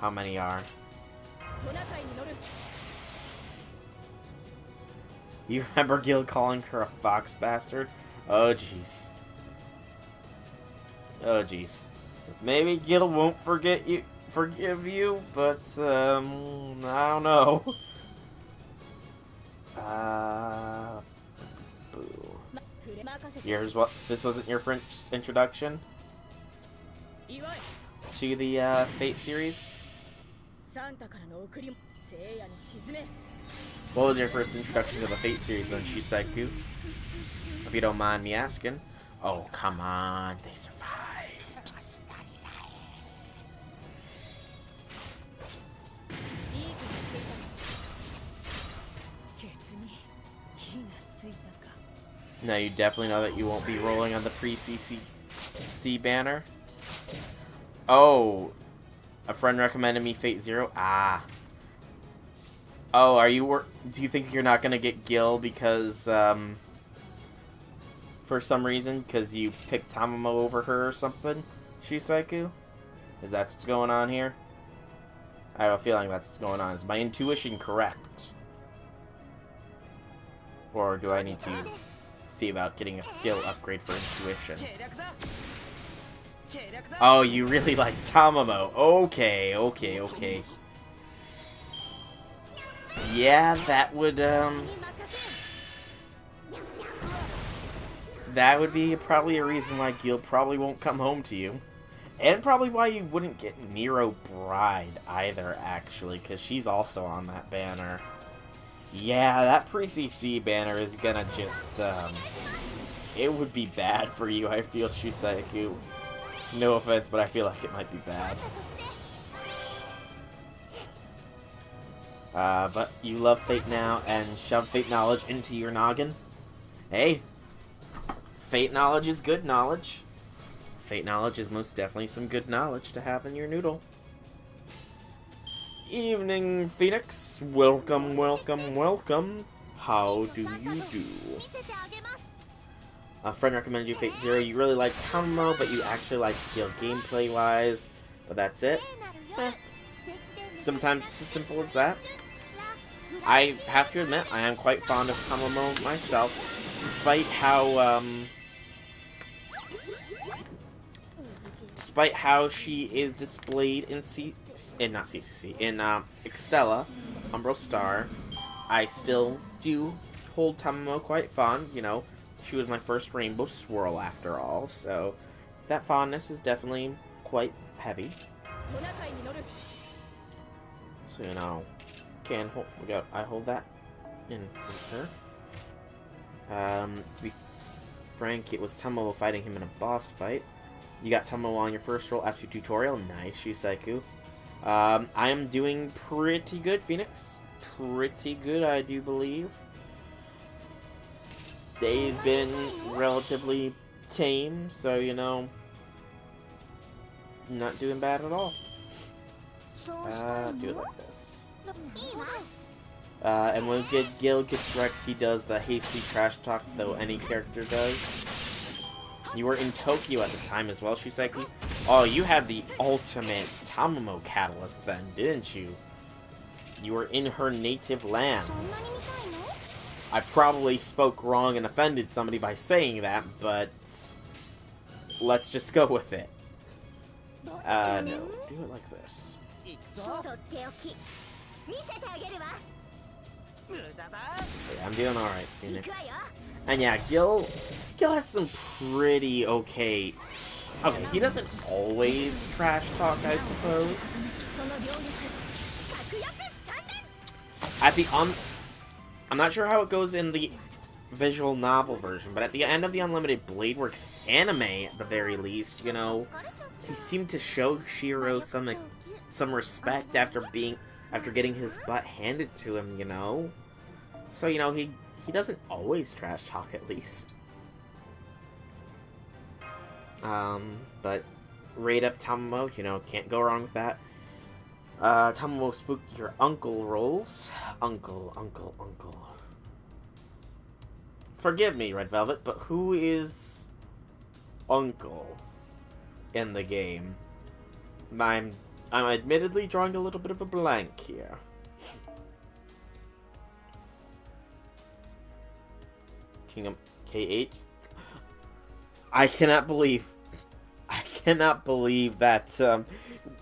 how many are. You remember Gil calling her a fox bastard? Oh jeez. Oh jeez. Maybe Gil won't forgive you, but I don't know. Boo. Here's what. This wasn't your first introduction to the Fate series. What was your first introduction to the Fate series then, Shiseiku? If you don't mind me asking. Oh, come on. They survived. Now you definitely know that you won't be rolling on the pre-CC banner. Oh. A friend recommended me Fate Zero. Ah. Oh, do you think you're not gonna get Gil because, for some reason, because you picked Tamamo over her or something, Shiseiku? Is that what's going on here? I have a feeling that's what's going on. Is my intuition correct? Or do I need to see about getting a skill upgrade for intuition? Oh, you really like Tamamo. Okay. that would be probably a reason why Gil probably won't come home to you. And probably why you wouldn't get Nero Bride either, actually, because she's also on that banner. Yeah, that pre-CC banner is gonna just, it would be bad for you, I feel, Shusaku. No offense, but I feel like it might be bad. But you love Fate now and shove Fate knowledge into your noggin? Hey, Fate knowledge is good knowledge. Fate knowledge is most definitely some good knowledge to have in your noodle. Evening, Phoenix. Welcome, welcome, welcome. How do you do? A friend recommended you Fate Zero. You really like Tomo, but you actually like Gil gameplay-wise. But that's it. Sometimes it's as simple as that. I have to admit, I am quite fond of Tomomo myself, despite how she is displayed in Extella, Umbral Star. I still do hold Tomomo quite fond. You know, she was my first Rainbow Swirl after all, so that fondness is definitely quite heavy. So you know, I hold that in her. To be frank, it was Tomomo fighting him in a boss fight. You got Tomomo on your first roll after tutorial. Nice, Shusaku. I am doing pretty good, Phoenix. Pretty good, I do believe. Day's been relatively tame, so you know, not doing bad at all. Do it like this. And when Gil gets wrecked, he does the hasty trash talk, though any character does. You were in Tokyo at the time as well, Shusaku. Oh, you had the ultimate Tomomo catalyst then, didn't you? You were in her native land. I probably spoke wrong and offended somebody by saying that, but let's just go with it. No, do it like this. Yeah, I'm doing alright, Phoenix. And yeah, Gil has some pretty okay... Okay, he doesn't always trash talk, I suppose. At the I'm not sure how it goes in the visual novel version, but at the end of the Unlimited Blade Works anime, at the very least, you know, he seemed to show Shiro some respect after getting his butt handed to him, you know? So, you know, he doesn't always trash talk, at least. But rate up Tomomo, you know, can't go wrong with that. Tomomo spooked your uncle rolls. Uncle. Forgive me, Red Velvet, but who is Uncle in the game? I'm admittedly drawing a little bit of a blank here. Kingdom KH? I cannot believe that,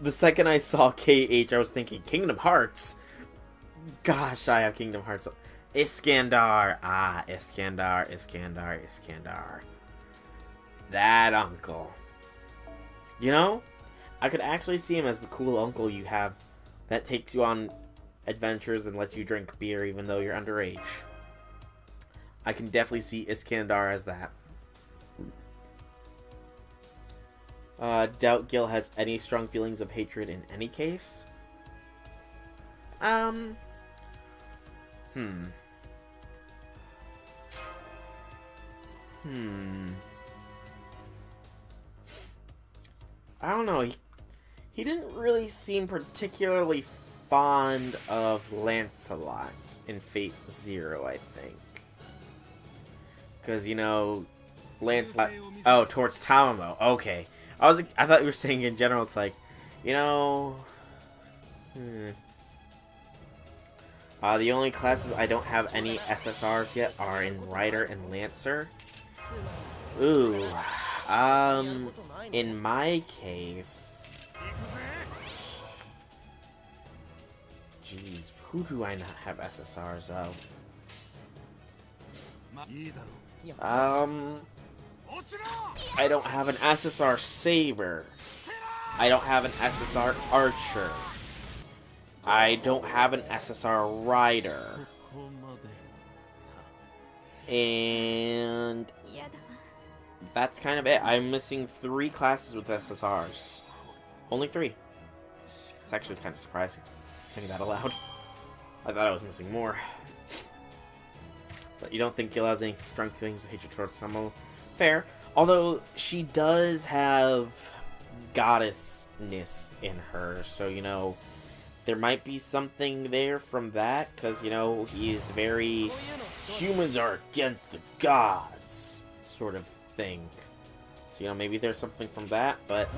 the second I saw KH, I was thinking, Kingdom Hearts? Gosh, I have Kingdom Hearts. Iskandar. Ah, Iskandar. That uncle. You know, I could actually see him as the cool uncle you have that takes you on adventures and lets you drink beer even though you're underage. I can definitely see Iskandar as that. Doubt Gil has any strong feelings of hatred in any case. I don't know. He didn't really seem particularly fond of Lancelot in Fate Zero, I think. Because, you know, Lancelot... Oh, towards Tomomo. Okay. I thought you were saying in general, it's like, you know... The only classes I don't have any SSRs yet are in Rider and Lancer. Ooh. In my case... Jeez, who do I not have SSRs of? I don't have an SSR Saber. I don't have an SSR Archer. I don't have an SSR Rider. And that's kind of it. I'm missing 3 classes with SSRs. Only 3. It's actually kind of surprising, saying that aloud. I thought I was missing more. But you don't think Gil has any strong things to hatred towards Samo? Fair. Although, she does have goddessness in her, so, you know, there might be something there from that, because, you know, he is very humans are against the gods sort of thing. So, you know, maybe there's something from that, but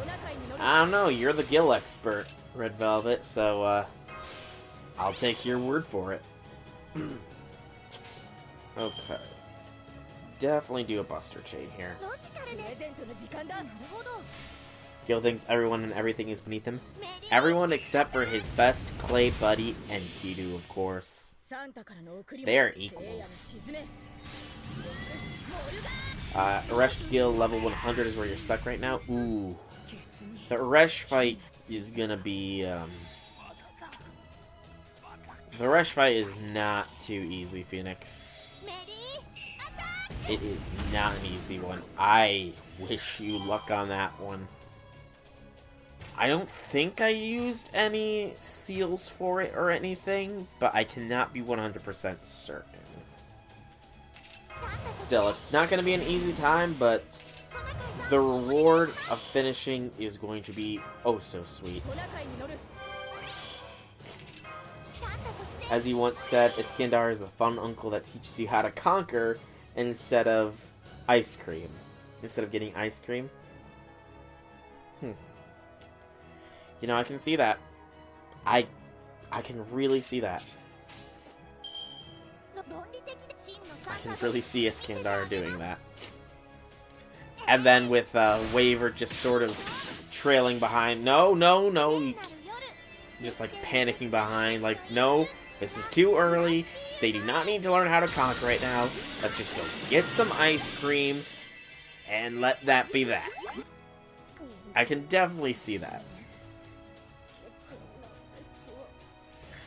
I don't know. You're the Gil expert, Red Velvet, so I'll take your word for it. Okay. Definitely do a Buster Chain here. Gil thinks everyone and everything is beneath him. Everyone except for his best clay buddy and Kidu, of course. They are equals. Uresh Gil level 100 is where you're stuck right now. Ooh. The Uresh fight is gonna be, The Uresh fight is not too easy, Phoenix. It is not an easy one. I wish you luck on that one. I don't think I used any seals for it or anything, but I cannot be 100% certain. Still, it's not going to be an easy time, but the reward of finishing is going to be oh so sweet. As he once said, Iskandar is the fun uncle that teaches you how to conquer instead of ice cream. Instead of getting ice cream. You know, I can see that. I can really see that. I can really see Iskandar doing that. And then with Waver just sort of trailing behind. No. Just like panicking behind. Like, no, this is too early. They do not need to learn how to conquer right now. Let's just go get some ice cream and let that be that. I can definitely see that.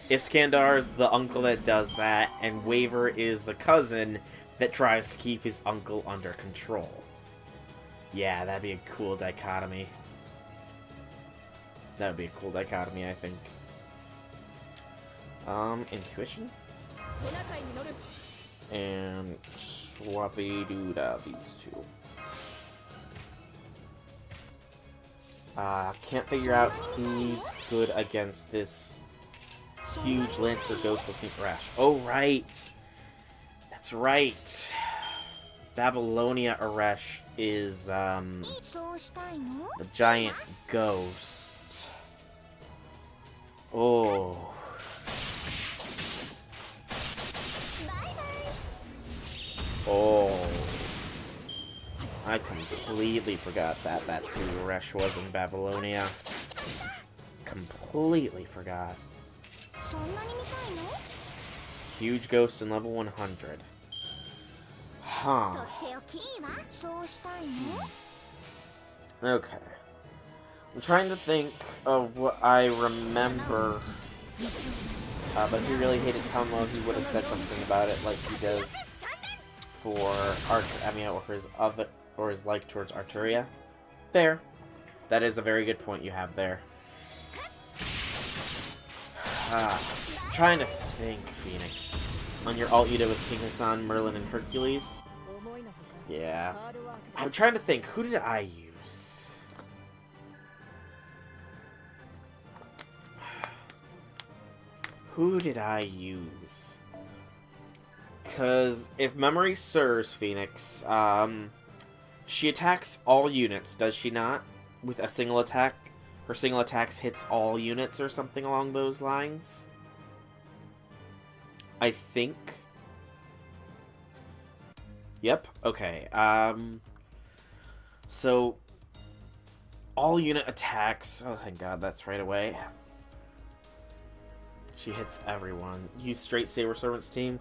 Iskandar is the uncle that does that, and Waver is the cousin that tries to keep his uncle under control. Yeah, that'd be a cool dichotomy. That would be a cool dichotomy, I think. Intuition? And Swappy-Doodah, these two. Can't figure out who's good against this huge Lancer Ghost looking Rash. Oh, right! That's right! Babylonia Arash is, the giant ghost. Oh. Oh. I completely forgot that that's who Resh was in Babylonia. Completely forgot. Huge ghost in level 100. Huh. Okay. I'm trying to think of what I remember. But if he really hated Tomo, he would have said something about it like he does for or his like towards Arturia. There. That is a very good point you have there. I'm trying to think, Phoenix. On your alt you did with King Hassan, Merlin, and Hercules? Yeah. I'm trying to think, who did I use? Who did I use? Because if memory serves, Phoenix, she attacks all units, does she not? With a single attack? Her single attacks hits all units or something along those lines? I think. Yep, okay. So, all unit attacks. Oh, thank God, that's right away. She hits everyone. Use straight Saber Servants team.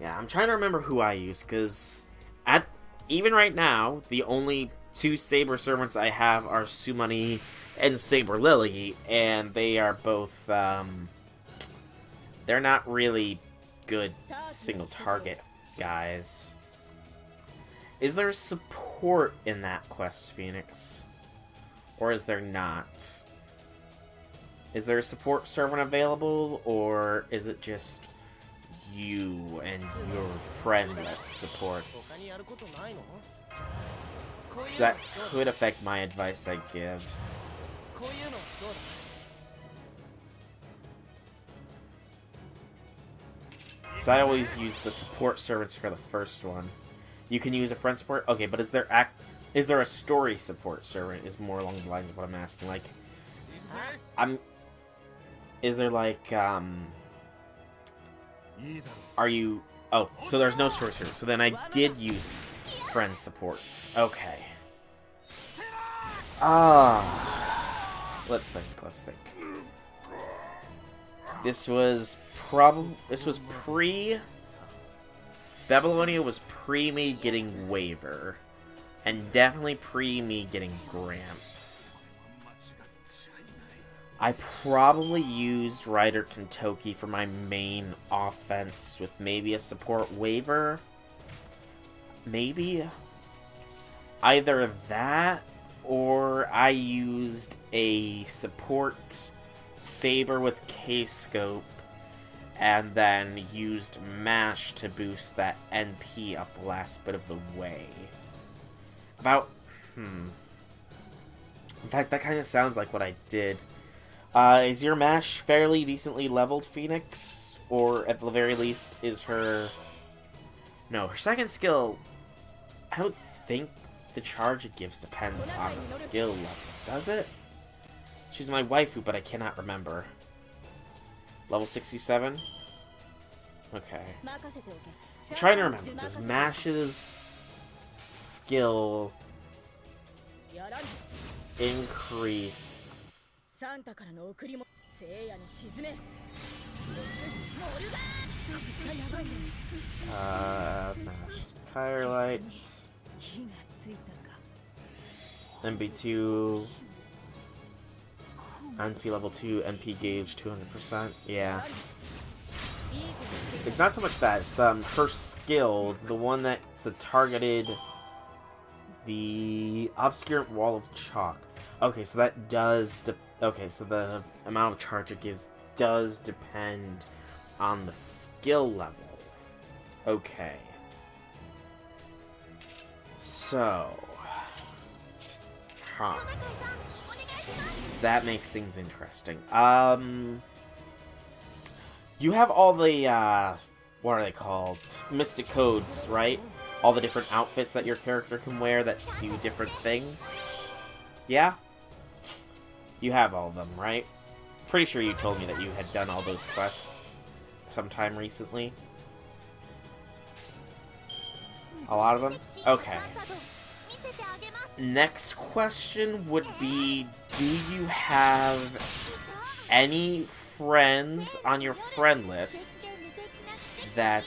Yeah, I'm trying to remember who I used, because at even right now, the only two Saber servants I have are Sumani and Saber Lily, and they are both, they're not really good single target guys. Is there support in that quest, Phoenix? Or is there not? Is there a support servant available, or is it just you and your friendless supports? That could affect my advice I give. So I always use the support servants for the first one. You can use a friend support? Okay, but is there a story support servant? Is more along the lines of what I'm asking. Like, is there like, are you... Oh, so there's no story servant. So then I did use friend supports. Okay. Let's think. This was pre... Babylonia was pre me getting Waver. And definitely pre me getting Gramps. I probably used Ryder Kentucky for my main offense with maybe a support Waver. Maybe. Either that, or I used a support Saber with K-Scope, and then used MASH to boost that NP up the last bit of the way. In fact, that kind of sounds like what I did. Is your MASH fairly decently leveled, Phoenix? Or, at the very least, is her... No, her second skill... I don't think the charge it gives depends on the skill level, does it? She's my waifu, but I cannot remember. Level 67? Okay. I'm trying to remember. Does MASH's skill increase? MASH Firelight. MB2. NP level 2, NP gauge 200%. Yeah. It's not so much that, it's her skill, the one that's targeted, the Obscure Wall of Chalk. Okay, so that does, okay, so the amount of charge it gives does depend on the skill level. Okay. So. That makes things interesting. You have all the, what are they called? Mystic codes, right? All the different outfits that your character can wear that do different things. Yeah? You have all of them, right? Pretty sure you told me that you had done all those quests sometime recently. A lot of them? Okay. Next question would be, do you have any friends on your friend list that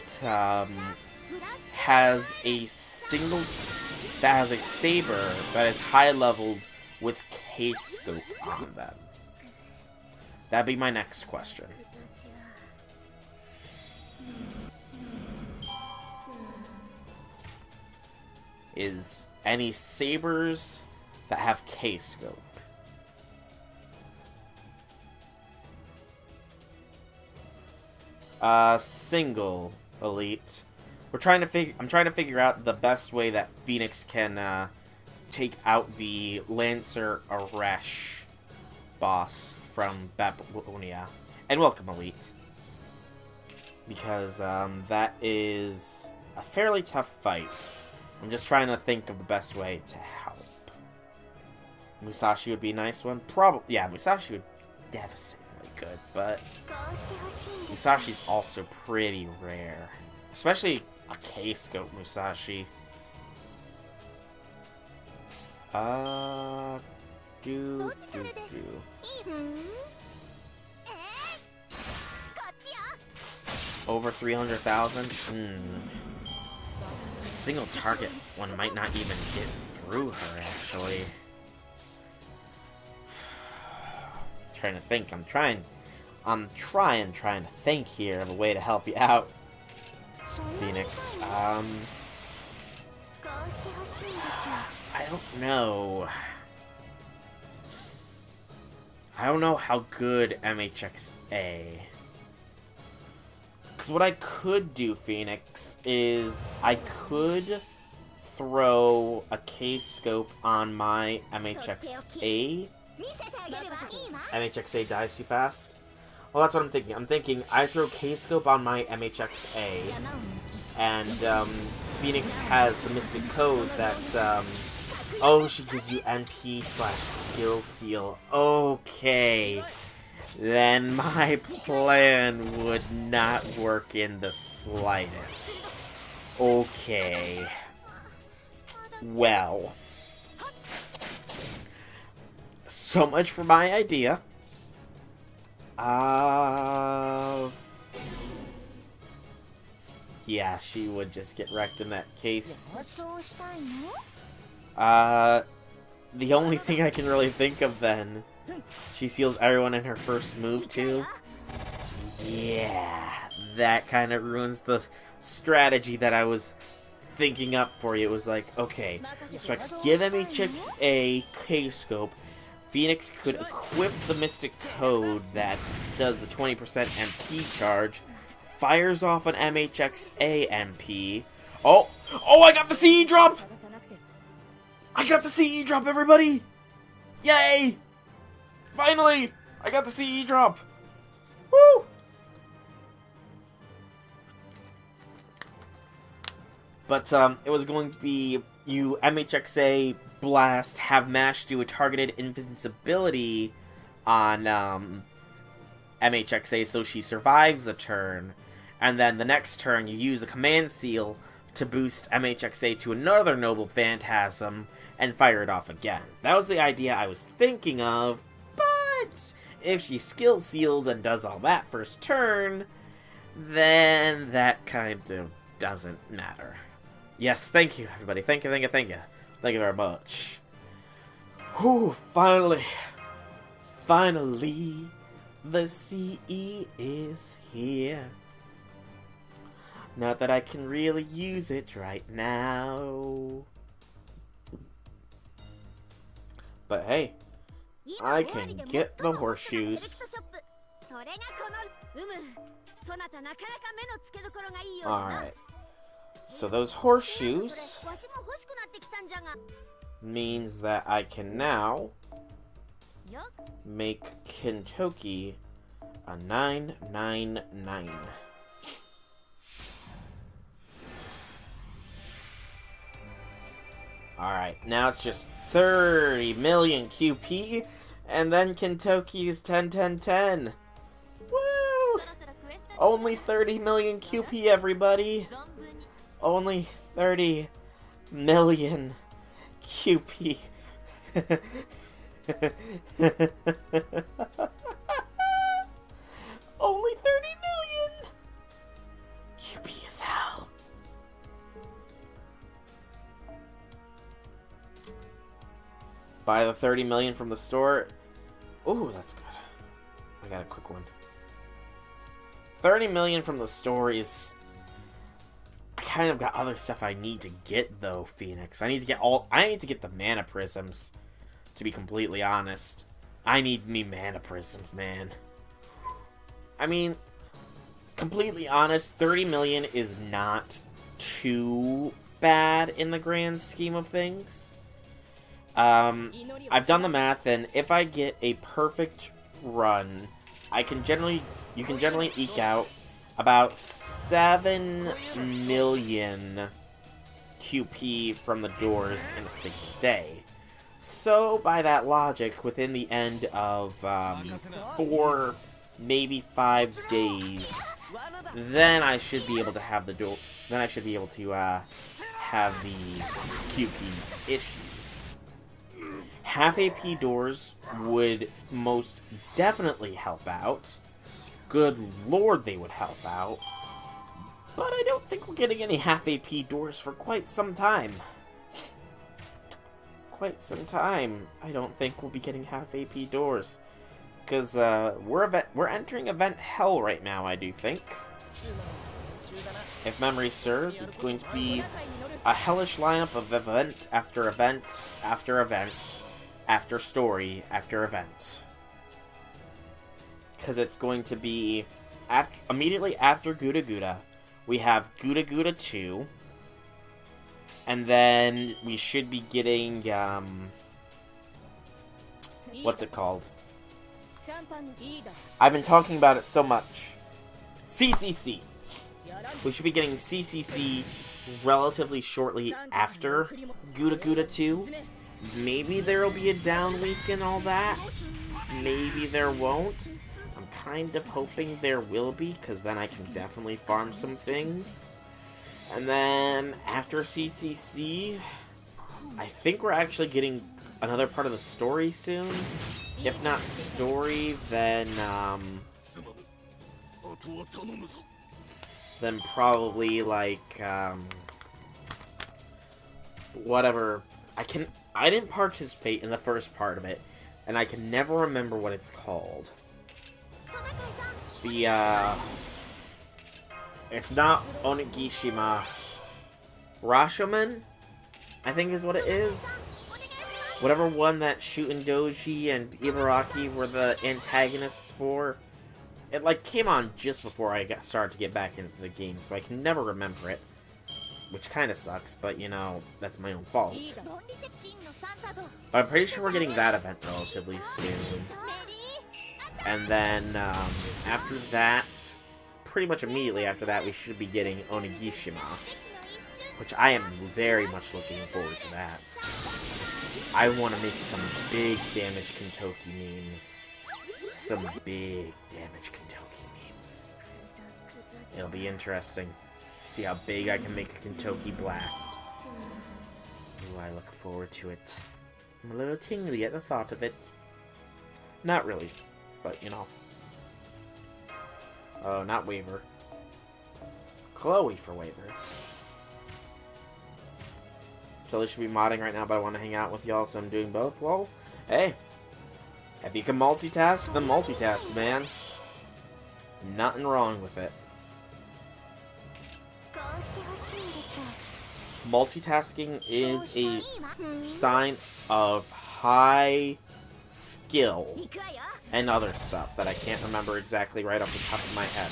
has a saber that is high leveled with K-Scope on them? That'd be my next question. Is any sabers that have K-Scope? Single elite. I'm trying to figure out the best way that Phoenix can take out the Lancer Arash boss from Babylonia. And welcome, elite. Because that is a fairly tough fight. I'm just trying to think of the best way to help. Musashi would be a nice one. Yeah, Musashi would be devastatingly good, but Musashi's also pretty rare. Especially a K-Scope Musashi. Over 300,000? single target one might not even get through her, actually. Trying to think. I'm trying to think here of a way to help you out, Phoenix. I don't know. I don't know how good MHXA. Because what I could do, Phoenix, is I could throw a K-scope on my MHXA. MHXA dies too fast. Well, that's what I'm thinking. I'm thinking I throw K-scope on my MHXA, and Phoenix has the Mystic Code that, oh, she gives you NP/skill seal. Okay. Then my plan would not work in the slightest. Okay. Well. So much for my idea. Yeah, she would just get wrecked in that case. The only thing I can really think of then, she seals everyone in her first move too. Yeah, that kind of ruins the strategy that I was thinking up for you. It was like, okay, so I could give MHXA K-scope. Phoenix could equip the Mystic Code that does the 20% MP charge, fires off an MHXA MP. Oh, I got the CE drop! I got the CE drop, everybody! Yay! Finally! I got the CE drop! Woo! But, it was going to be you MHXA blast, have Mash do a targeted invincibility on, MHXA so she survives a turn, and then the next turn you use a command seal to boost MHXA to another Noble Phantasm and fire it off again. That was the idea I was thinking of, but if she skill seals and does all that first turn, then that kind of doesn't matter. Yes, thank you, everybody. Thank you. Thank you very much. Whew, finally, the CE is here. Not that I can really use it right now. But hey, I can get the horseshoes. Alright. So those horseshoes means that I can now make Kentucky a 999. Alright, now it's just 30 million QP, and then Kentucky's 10. Woo! Only 30 million QP, everybody! Only 30 million QP. Only 30 million! QP is hell. Buy the 30 million from the store. Ooh, that's good. I got a quick one. 30 million from the store is... I kind of got other stuff I need to get, though, Phoenix. I need to get the mana prisms, to be completely honest. I need me mana prisms, man. I mean, completely honest, 30 million is not too bad in the grand scheme of things. I've done the math, and if I get a perfect run, you can generally eke out about 7 million QP from the doors in a single day. So, by that logic, within the end of 4, maybe 5 days, then I should be able to have the door. Then I should be able to have the QP issues. Half AP doors would most definitely help out. Good lord, they would help out. But I don't think we're getting any half AP doors for quite some time. I don't think we'll be getting half AP doors. Because we're entering event hell right now, I do think. If memory serves, it's going to be a hellish lineup of event after event after event after story after event. Because it's going to be immediately after GudaGuda, we have GudaGuda 2, and then we should be getting what's it called? I've been talking about it so much. CCC. We should be getting CCC relatively shortly after GudaGuda 2. Maybe there'll be a down week and all that. Maybe there won't. I'm kind of hoping there will be, because then I can definitely farm some things. And then after CCC, I think we're actually getting another part of the story soon. If not story, then probably like whatever. I didn't participate in the first part of it, and I can never remember what it's called. It's not Onigishima. Rashomon, I think is what it is. Whatever one that Shuten Doji and Ibaraki were the antagonists for. It like came on just before I started to get back into the game, so I can never remember it. Which kind of sucks, but you know, that's my own fault. But I'm pretty sure we're getting that event relatively soon. And then, after that, pretty much immediately after that, we should be getting Onigishima. Which I am very much looking forward to that. I want to make some big damage Kentoki memes. Some big damage Kentoki memes. It'll be interesting. See how big I can make a Kentoki blast. Ooh, I look forward to it. I'm a little tingly at the thought of it. Not really, but you know. Oh, not Waver. Chloe for Waver. Totally should be modding right now, but I want to hang out with y'all, so I'm doing both. Well, hey. If you can multitask, then multitask, man. Nothing wrong with it. Multitasking is a sign of high skill and other stuff that I can't remember exactly right off the top of my head.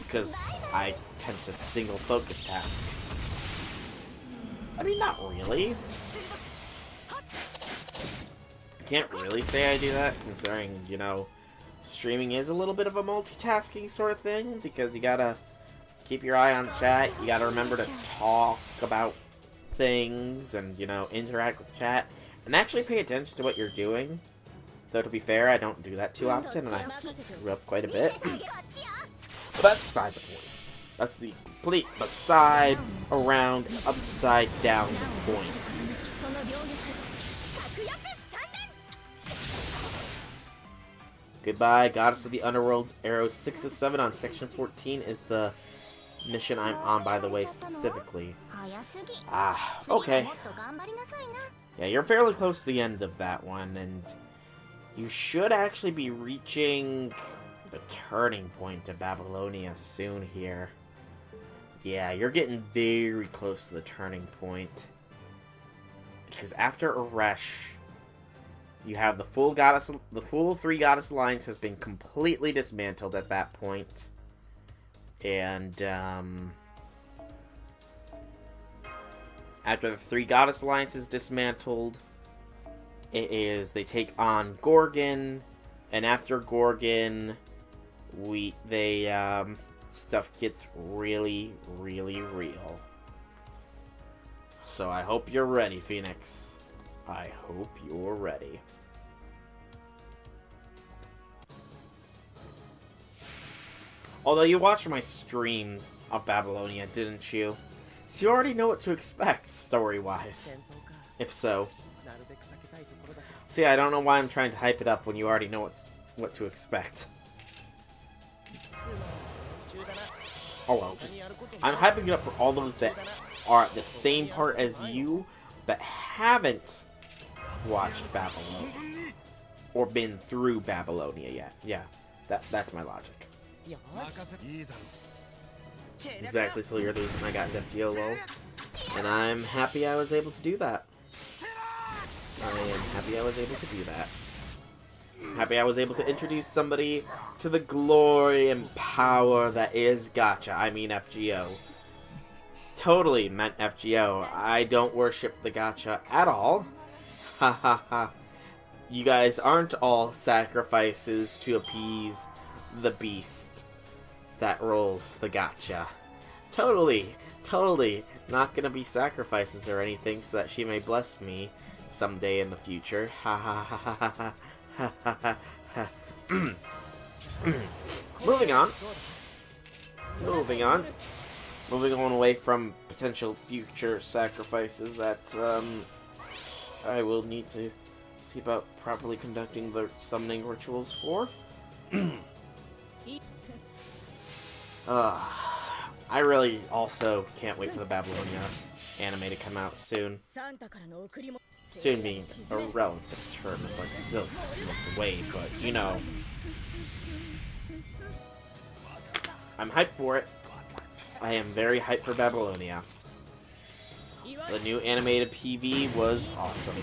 Because I tend to single focus task. I mean, not really. I can't really say I do that, considering, you know, streaming is a little bit of a multitasking sort of thing, because you gotta keep your eye on chat, you gotta remember to talk about things, and, you know, interact with chat, and actually pay attention to what you're doing. Though, to be fair, I don't do that too often, and I screw up quite a bit. But that's beside the point. That's the complete beside, around, upside down point. Goodbye, Goddess of the Underworld's Arrow 6 of 7 on Section 14 is the mission I'm on, by the way, specifically. Ah, okay. Yeah, you're fairly close to the end of that one, and you should actually be reaching the turning point to Babylonia soon here. Yeah, you're getting very close to the turning point. Because after Aresh, you have the full 3 Goddess Alliance has been completely dismantled at that point. And, after the 3 Goddess Alliance is dismantled, they take on Gorgon, and after Gorgon, stuff gets really, really real. So I hope you're ready, Phoenix. I hope you're ready. Although you watched my stream of Babylonia, didn't you? So you already know what to expect, story-wise. If so. See, I don't know why I'm trying to hype it up when you already know what to expect. Oh well, I'm hyping it up for all those that are at the same part as you, but haven't watched Babylonia or been through Babylonia yet. Yeah, that's my logic. Exactly, so you're the reason I got FGO lol. And I'm happy I was able to do that. I am happy I was able to do that. Happy I was able to introduce somebody to the glory and power that is gacha. I mean FGO. Totally meant FGO. I don't worship the gacha at all. Ha ha ha. You guys aren't all sacrifices to appease the beast that rolls the gacha. Totally not gonna be sacrifices or anything so that she may bless me someday in the future. Ha ha ha ha ha ha ha ha. Moving on away from potential future sacrifices that I will need to see about properly conducting the summoning rituals for. I really also can't wait for the Babylonia anime to come out soon. Soon being a relative term, it's like still 6 months away, but you know. I'm hyped for it. I am very hyped for Babylonia. The new animated PV was awesome.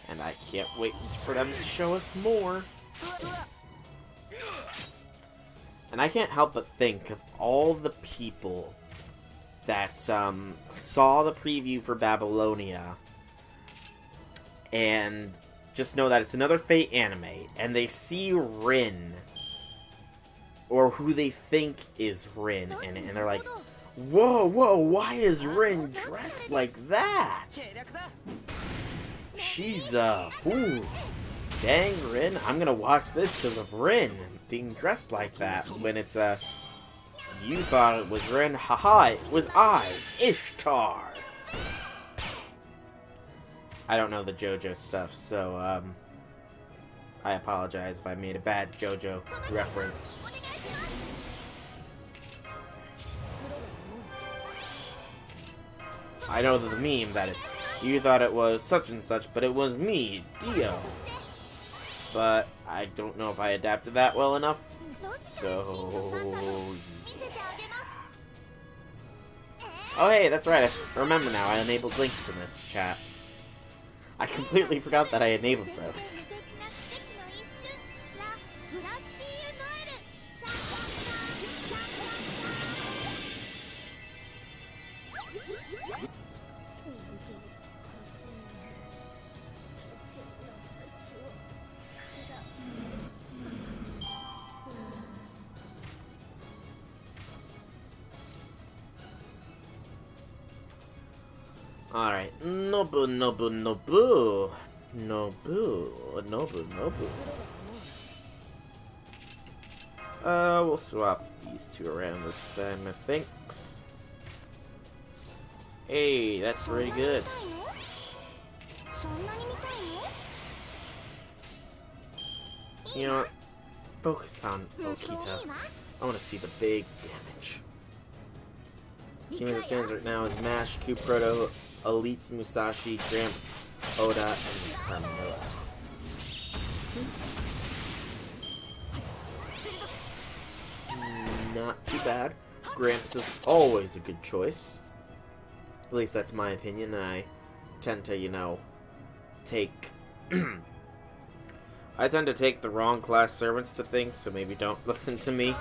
And I can't wait for them to show us more. And I can't help but think of all the people that saw the preview for Babylonia and just know that it's another Fate anime, and they see Rin, or who they think is Rin, and they're like, whoa, why is Rin dressed like that? She's, ooh, dang, Rin, I'm gonna watch this because of Rin being dressed like that, when it's, you thought it was Rin, haha, it was I, Ishtar. I don't know the JoJo stuff, so, I apologize if I made a bad JoJo reference. I know the meme that it's, you thought it was such and such, but it was me, Dio. But I don't know if I adapted that well enough, so... Oh hey, that's right, I remember now, I enabled links in this chat. I completely forgot that I enabled those. Alright, Nobu. We'll swap these two around this time, I think. Hey, that's very good. You know what? Focus on Okita. I want to see the big damage. Team as it stands right now is Mash, Q Proto, Elites, Musashi, Gramps, Oda, and Carmilla. Not too bad. Gramps is always a good choice. At least that's my opinion, and I tend to, you know, take... I tend to take the wrong class servants to things, so maybe don't listen to me.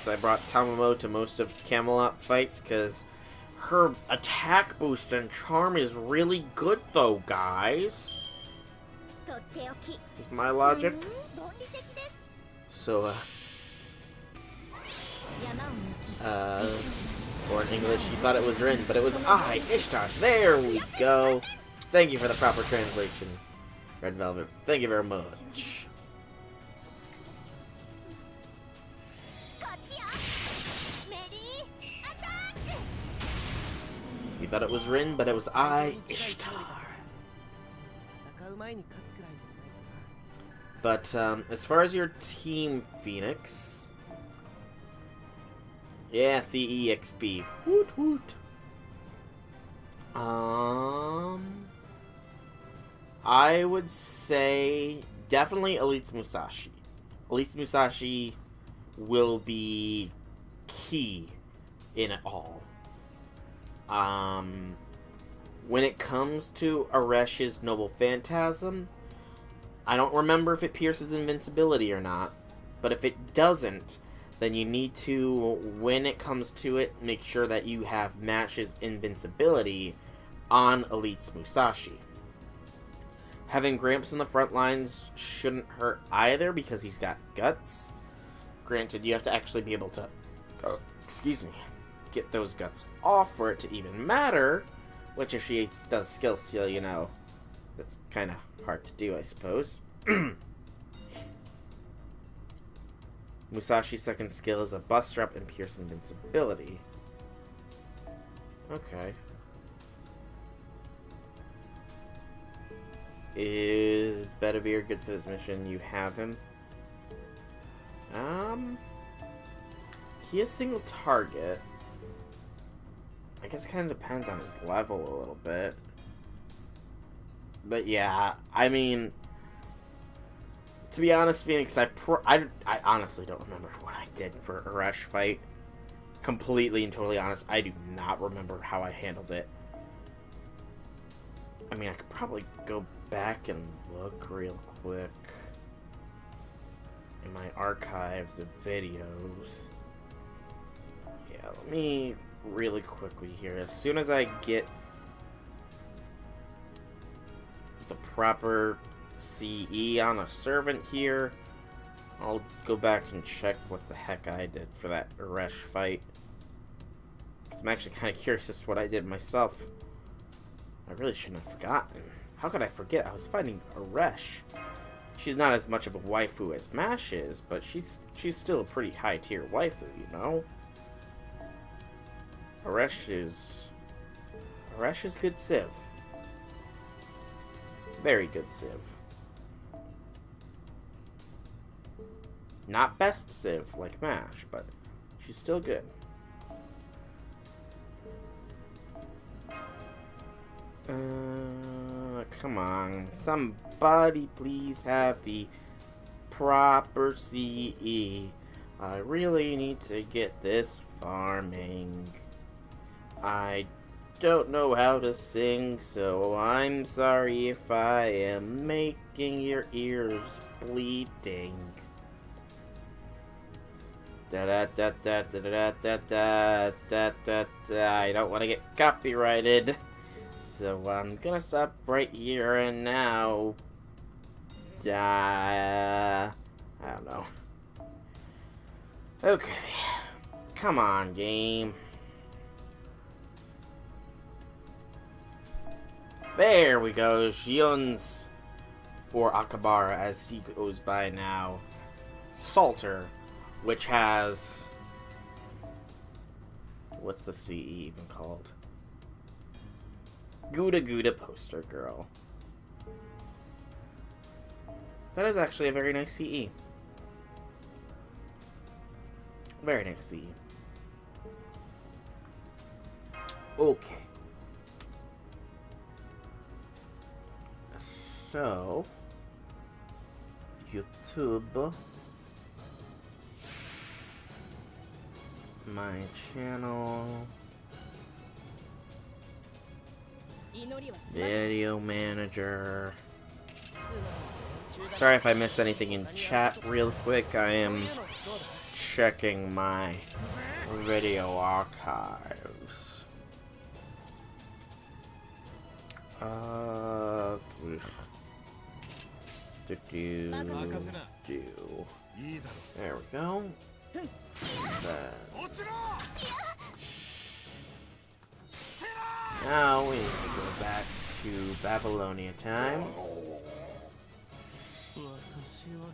I brought Tamamo to most of Camelot fights because her attack boost and charm is really good though, guys. Is my logic. So, or in English, you thought it was Rin, but it was I, Ishtar. There we go. Thank you for the proper translation, Red Velvet. Thank you very much. You thought it was Rin, but it was I, Ishtar. But as far as your team, Phoenix, yeah, CEXP. Woot woot. I would say definitely Elite Musashi. Elite Musashi will be key in it all. When it comes to Aresh's Noble Phantasm, I don't remember if it pierces invincibility or not, but if it doesn't, then you need to, when it comes to it, make sure that you have matches invincibility on Elite's Musashi. Having Gramps in the front lines shouldn't hurt either because he's got guts. Granted, you have to actually be able to, get those guts off for it to even matter, which if she does skill steal, you know, that's kind of hard to do, I suppose. Musashi's second skill is a Buster Up and Pierce Invincibility. Okay. Is Bedivere good for this mission? You have him. He has single target. I guess it kind of depends on his level a little bit. But yeah, I mean, to be honest, Phoenix, I honestly don't remember what I did for a Aresh fight. Completely and totally honest, I do not remember how I handled it. I mean, I could probably go back and look real quick in my archives of videos. Yeah, let me really quickly here. As soon as I get the proper CE on a servant here, I'll go back and check what the heck I did for that Aresh fight. Because I'm actually kind of curious as to what I did myself. I really shouldn't have forgotten. How could I forget? I was fighting Aresh. She's not as much of a waifu as Mash is, but she's still a pretty high tier waifu, you know? Aresh is good Civ. Very good Civ. Not best Civ like Mash, but she's still good. Come on. Somebody please have the proper CE. I really need to get this farming. I don't know how to sing, so I'm sorry if I am making your ears bleeding. Da da da da da da da da da da da. I don't want to get copyrighted. So I'm gonna stop right here and now. I don't know. Okay. Come on, game. There we go. Shion's, or Akabara as he goes by now, Salter, which has... what's the CE even called? GudaGuda Poster Girl. That is actually a very nice CE. Very nice CE. Okay. So, YouTube, my channel, video manager. Sorry if I missed anything in chat real quick. I am checking my video archives. There we go. Now we need to go back to Babylonia times.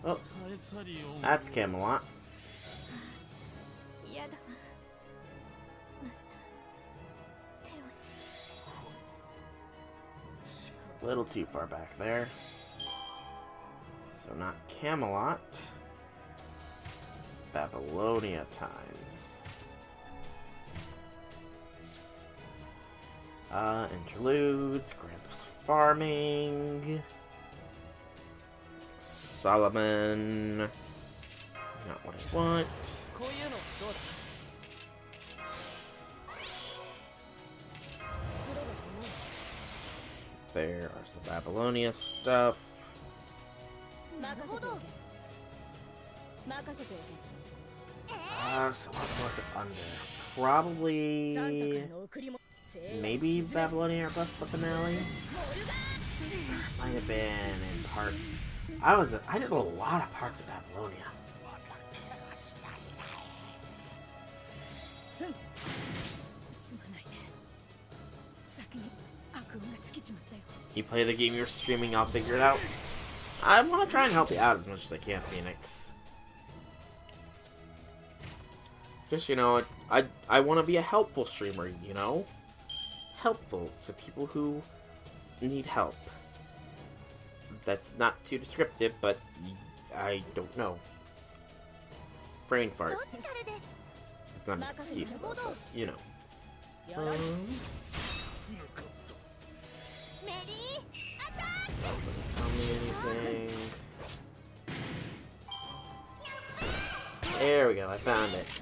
Oh, that's Camelot. A little too far back there. So not Camelot. Babylonia times. Interludes, Grandpa's farming. Solomon. Not what I want. There's the Babylonia stuff. So what was it under? Probably... maybe Babylonia or Bust the Finale? Might have been in part... I did a lot of parts of Babylonia. You play the game you're streaming, I'll figure it out. I want to try and help you out as much as I can, Phoenix. Just, you know, I want to be a helpful streamer, you know? Helpful to people who need help. That's not too descriptive, but I don't know. Brain fart. It's not an excuse, though, but, you know. Doesn't tell me anything. There we go, I found it.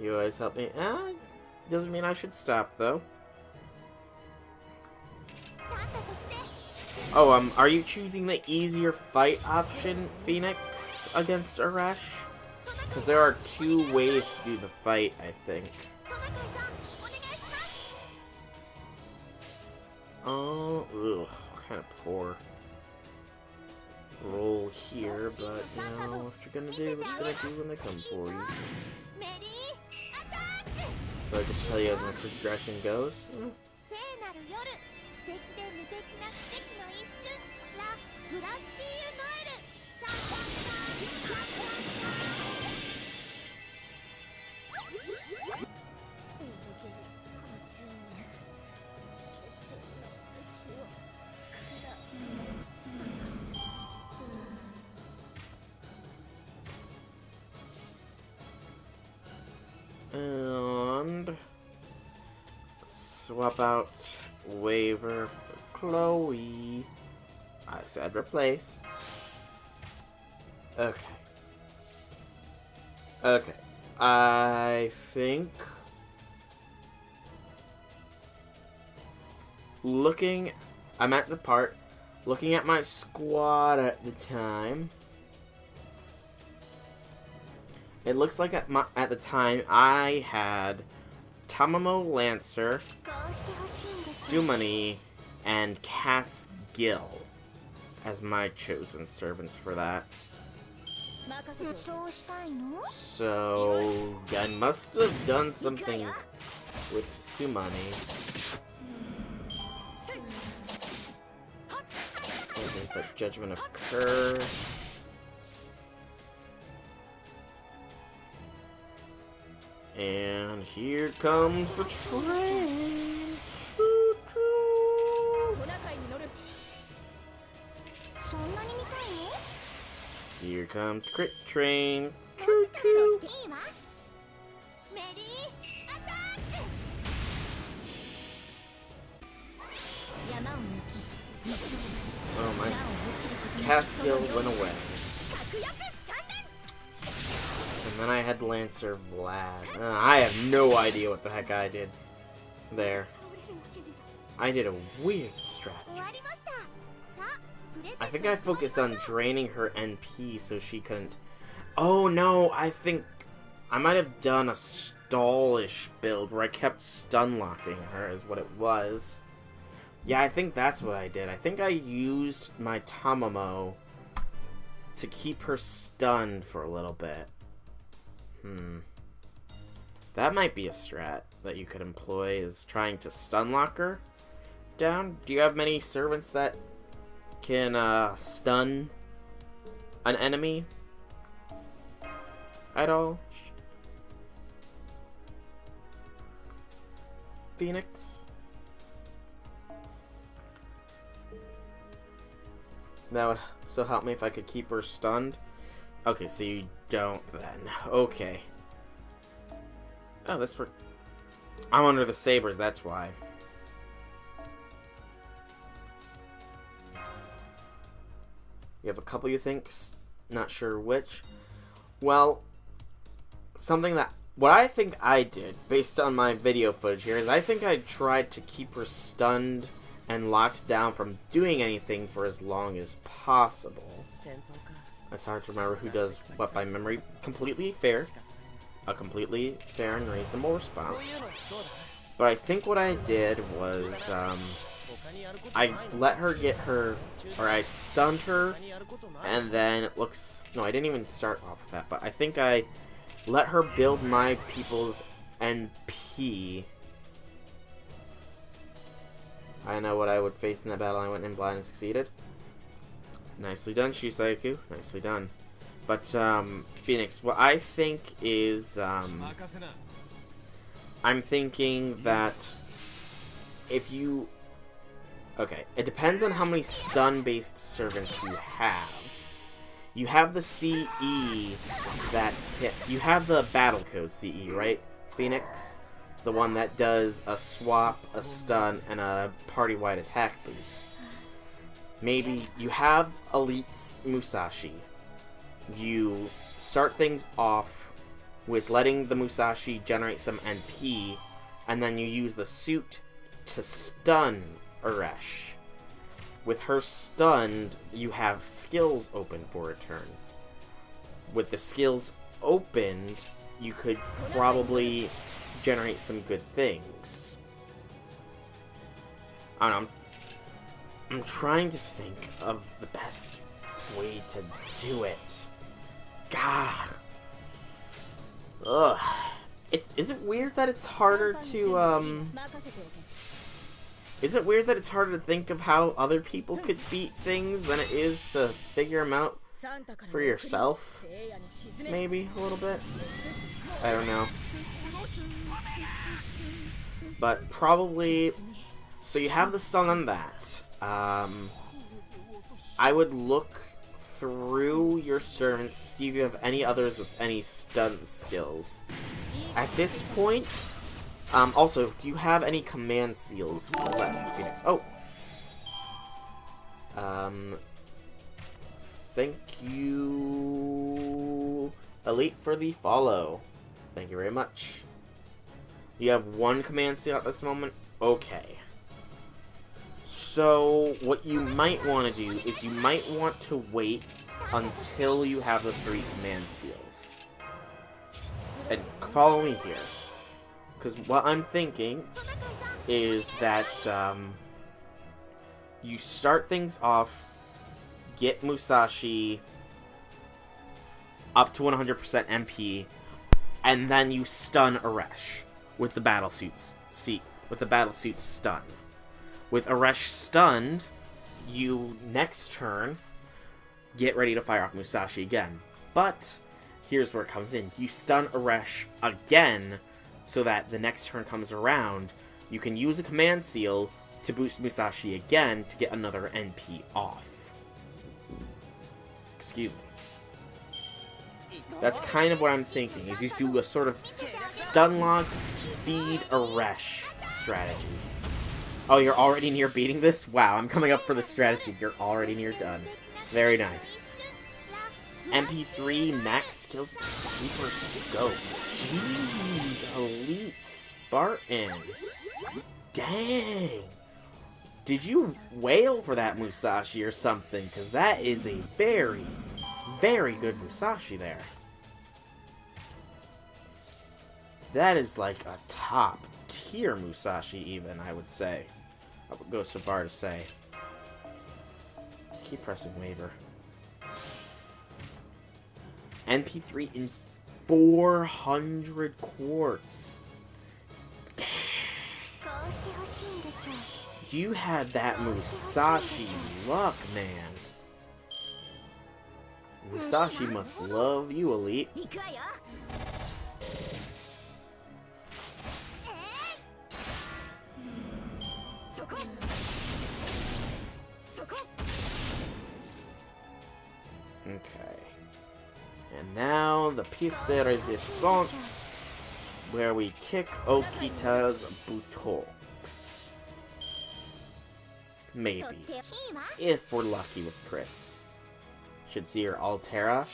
You always help me. Doesn't mean I should stop, though. Oh, are you choosing the easier fight option, Phoenix, against Arash? Because there are 2 ways to do the fight, I think. Oh, ugh, kind of poor roll here, but, you know, what you're gonna do, what you're gonna do when they come for you. So I just tell you as my progression goes. And swap out Waver for Chloe. I said replace. Okay. Okay. I think I'm at the part looking at my squad at the time. It looks like at the time I had Tamamo Lancer, Sumani, and Cass Gill as my chosen servants for that. So I must have done something with Sumani. Oh, there's that Judgment of Curse. And here comes the train. Here comes Crit Train. Choo choo. Oh my. Caskill went away. And then I had Lancer Vlad. I have no idea what the heck I did there. I did a weird strategy. I think I focused on draining her NP so she couldn't... Oh no, I think I might have done a stallish build where I kept stun locking her is what it was. Yeah, I think that's what I did. I think I used my Tamamo to keep her stunned for a little bit. That might be a strat that you could employ, is trying to stun lock her down. Do you have many servants that can stun an enemy at all, Phoenix? That would so help me if I could keep her stunned. Okay, so you don't then. Okay. Oh, that's for... I'm under the sabers, that's why. You have a couple you think? Not sure which. Well, something that... What I think I did, based on my video footage here, is I think I tried to keep her stunned and locked down from doing anything for as long as possible. It's hard to remember who does what by memory. Completely fair. A completely fair and reasonable response. But I think what I did was, I let her get her, or I stunned her, and then it looks, no, I didn't even start off with that, but I think I let her build my people's NP. I know what I would face in that battle. I went in blind and succeeded. Nicely done, Shisaiku. Nicely done. But, Phoenix, what I think is, I'm thinking that if you... Okay, it depends on how many stun-based servants you have. You have the CE that hit... You have the battle code CE, right, Phoenix? The one that does a swap, a stun, and a party-wide attack boost. Maybe you have Elite's Musashi. You start things off with letting the Musashi generate some NP, and then you use the suit to stun Uresh. With her stunned, you have skills open for a turn. With the skills opened, you could probably generate some good things. I don't know. I'm trying to think of the best way to do it. God. Ugh. Is it weird that it's harder to, Is it weird that it's harder to think of how other people could beat things than it is to figure them out for yourself? Maybe a little bit? I don't know. But probably... So you have the stun on that. I would look through your servants to see if you have any others with any stun skills. At this point... also, do you have any command seals left, Phoenix? Oh! Thank you... Elite for the follow. Thank you very much. You have one command seal at this moment? Okay. So, what you might want to do is you might want to wait until you have the 3 command seals. And follow me here. Because what I'm thinking is that you start things off, get Musashi up to 100% MP, and then you stun Uresh with the battlesuits. With the battlesuit stun. With Uresh stunned, you next turn get ready to fire off Musashi again. But here's where it comes in: you stun Uresh again, so that the next turn comes around, you can use a command seal to boost Musashi again to get another NP off. Excuse me. That's kind of what I'm thinking, is you do a sort of stun lock, feed Uresh strategy. Oh, you're already near beating this? Wow, I'm coming up for the strategy. You're already near done. Very nice. MP3 max skills super scope. Jeez, Elite Spartan. Dang. Did you wail for that Musashi or something? Because that is a very, very good Musashi there. That is like a top tier Musashi even, I would say. I would go so far to say. Keep pressing waiver. NP3 in 400 quartz. Damn. You had that Musashi luck, man. Musashi must love you, Elite. Okay. And now the piece de resistance, where we kick Okita's buttocks. Maybe. If we're lucky with Chris. Should see her Altera.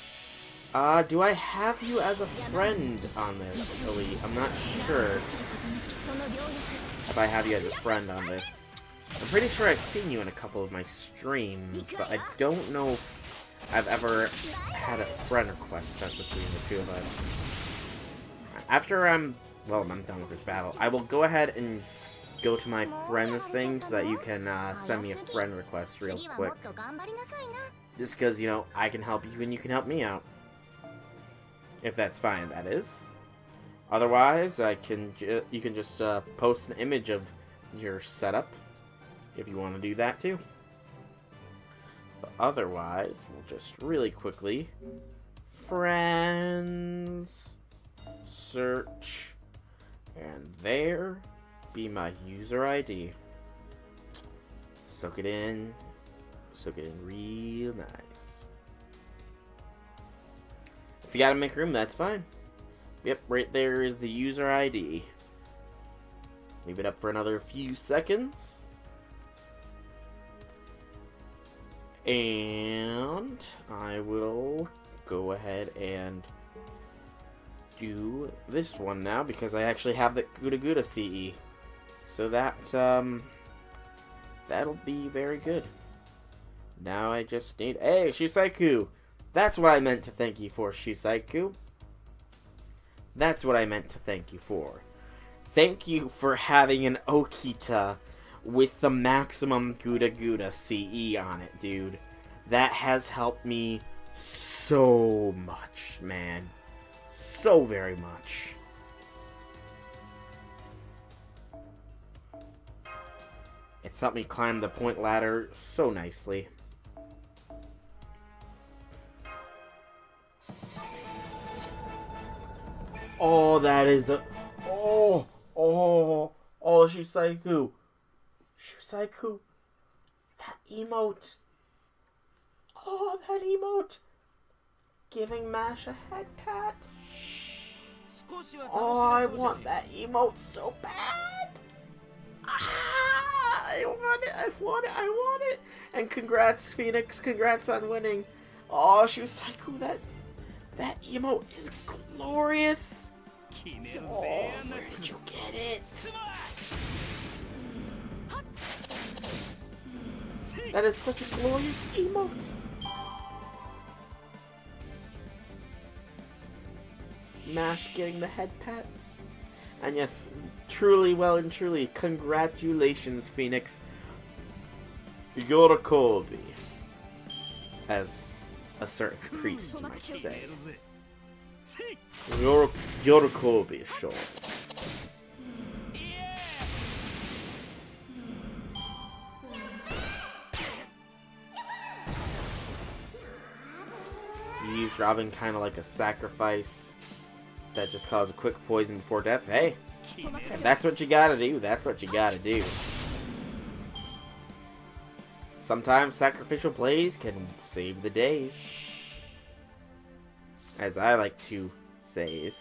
Do I have you as a friend on this, Elite? I'm not sure if I have you as a friend on this. I'm pretty sure I've seen you in a couple of my streams, but I don't know if I've ever had a friend request sent between the two of us. After I'm done with this battle, I will go ahead and go to my friends thing so that you can send me a friend request real quick. Just because, you know, I can help you and you can help me out. If that's fine, that is. Otherwise, you can just post an image of your setup if you want to do that too. But otherwise, we'll just really quickly friends search, and there be my user ID. Soak it in real nice. If you gotta make room, that's fine. Yep, right there is the user ID. Leave it up for another few seconds. And I will go ahead and do this one now because I actually have the GudaGuda CE. So that'll be very good. Now I just need... Hey, Shusaiku! That's what I meant to thank you for, Shusaiku. That's what I meant to thank you for. Thank you for having an Okita with the maximum GudaGuda CE on it, dude. That has helped me so much, man. So very much. It's helped me climb the point ladder so nicely. Oh, that is a... Oh, Shusaiku. Shusaiku. That emote. Oh, that emote. Giving Mash a head pat. Oh, I want that emote so bad. I want it. And congrats, Phoenix. Congrats on winning. Oh, Shusaiku, that emote is glorious. Oh, where did you get it? That is such a glorious emote. Mash getting the head pats. And yes, truly, well and truly, congratulations, Phoenix. You're a Kobe. As a certain priest might say. You're a Kobe, sure. You use Robin kind of like a sacrifice that just caused a quick poison before death. Hey, if that's what you gotta do, that's what you gotta do. Sometimes sacrificial plays can save the days. As I like to say.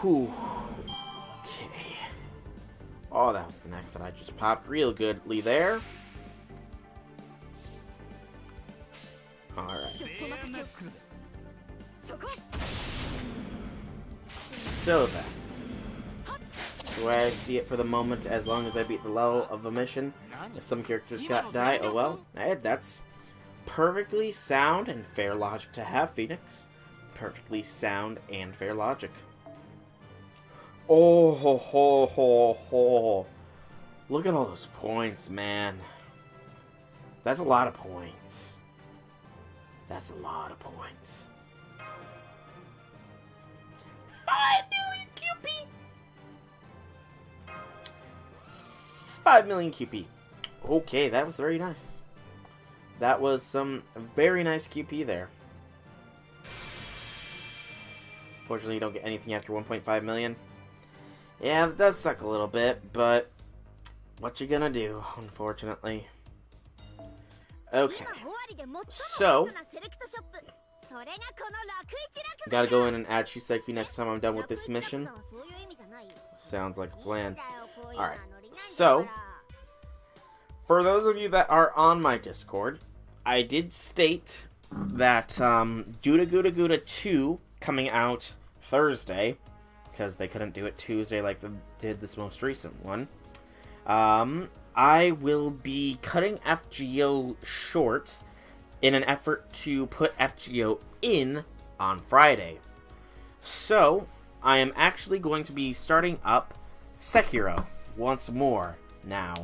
Whew. Okay. Oh, that was the neck that I just popped real goodly there. Alright. So then. The way I see it for the moment, as long as I beat the level of the mission, if some characters die, oh well. Hey, that's perfectly sound and fair logic to have, Phoenix. Perfectly sound and fair logic. Oh ho ho ho ho. Look at all those points, man. That's a lot of points. That's a lot of points. 5 million QP! 5 million QP. Okay, that was very nice. That was some very nice QP there. Fortunately, you don't get anything after 1.5 million. Yeah, it does suck a little bit, but what you gonna do, unfortunately. Okay, so gotta go in and add Shiseiku next time I'm done with this mission. Sounds like a plan. Alright, so for those of you that are on my Discord, I did state that GudaGuda 2 coming out Thursday, because they couldn't do it Tuesday like they did this most recent one. I will be cutting FGO short in an effort to put FGO in on Friday. So, I am actually going to be starting up Sekiro once more now.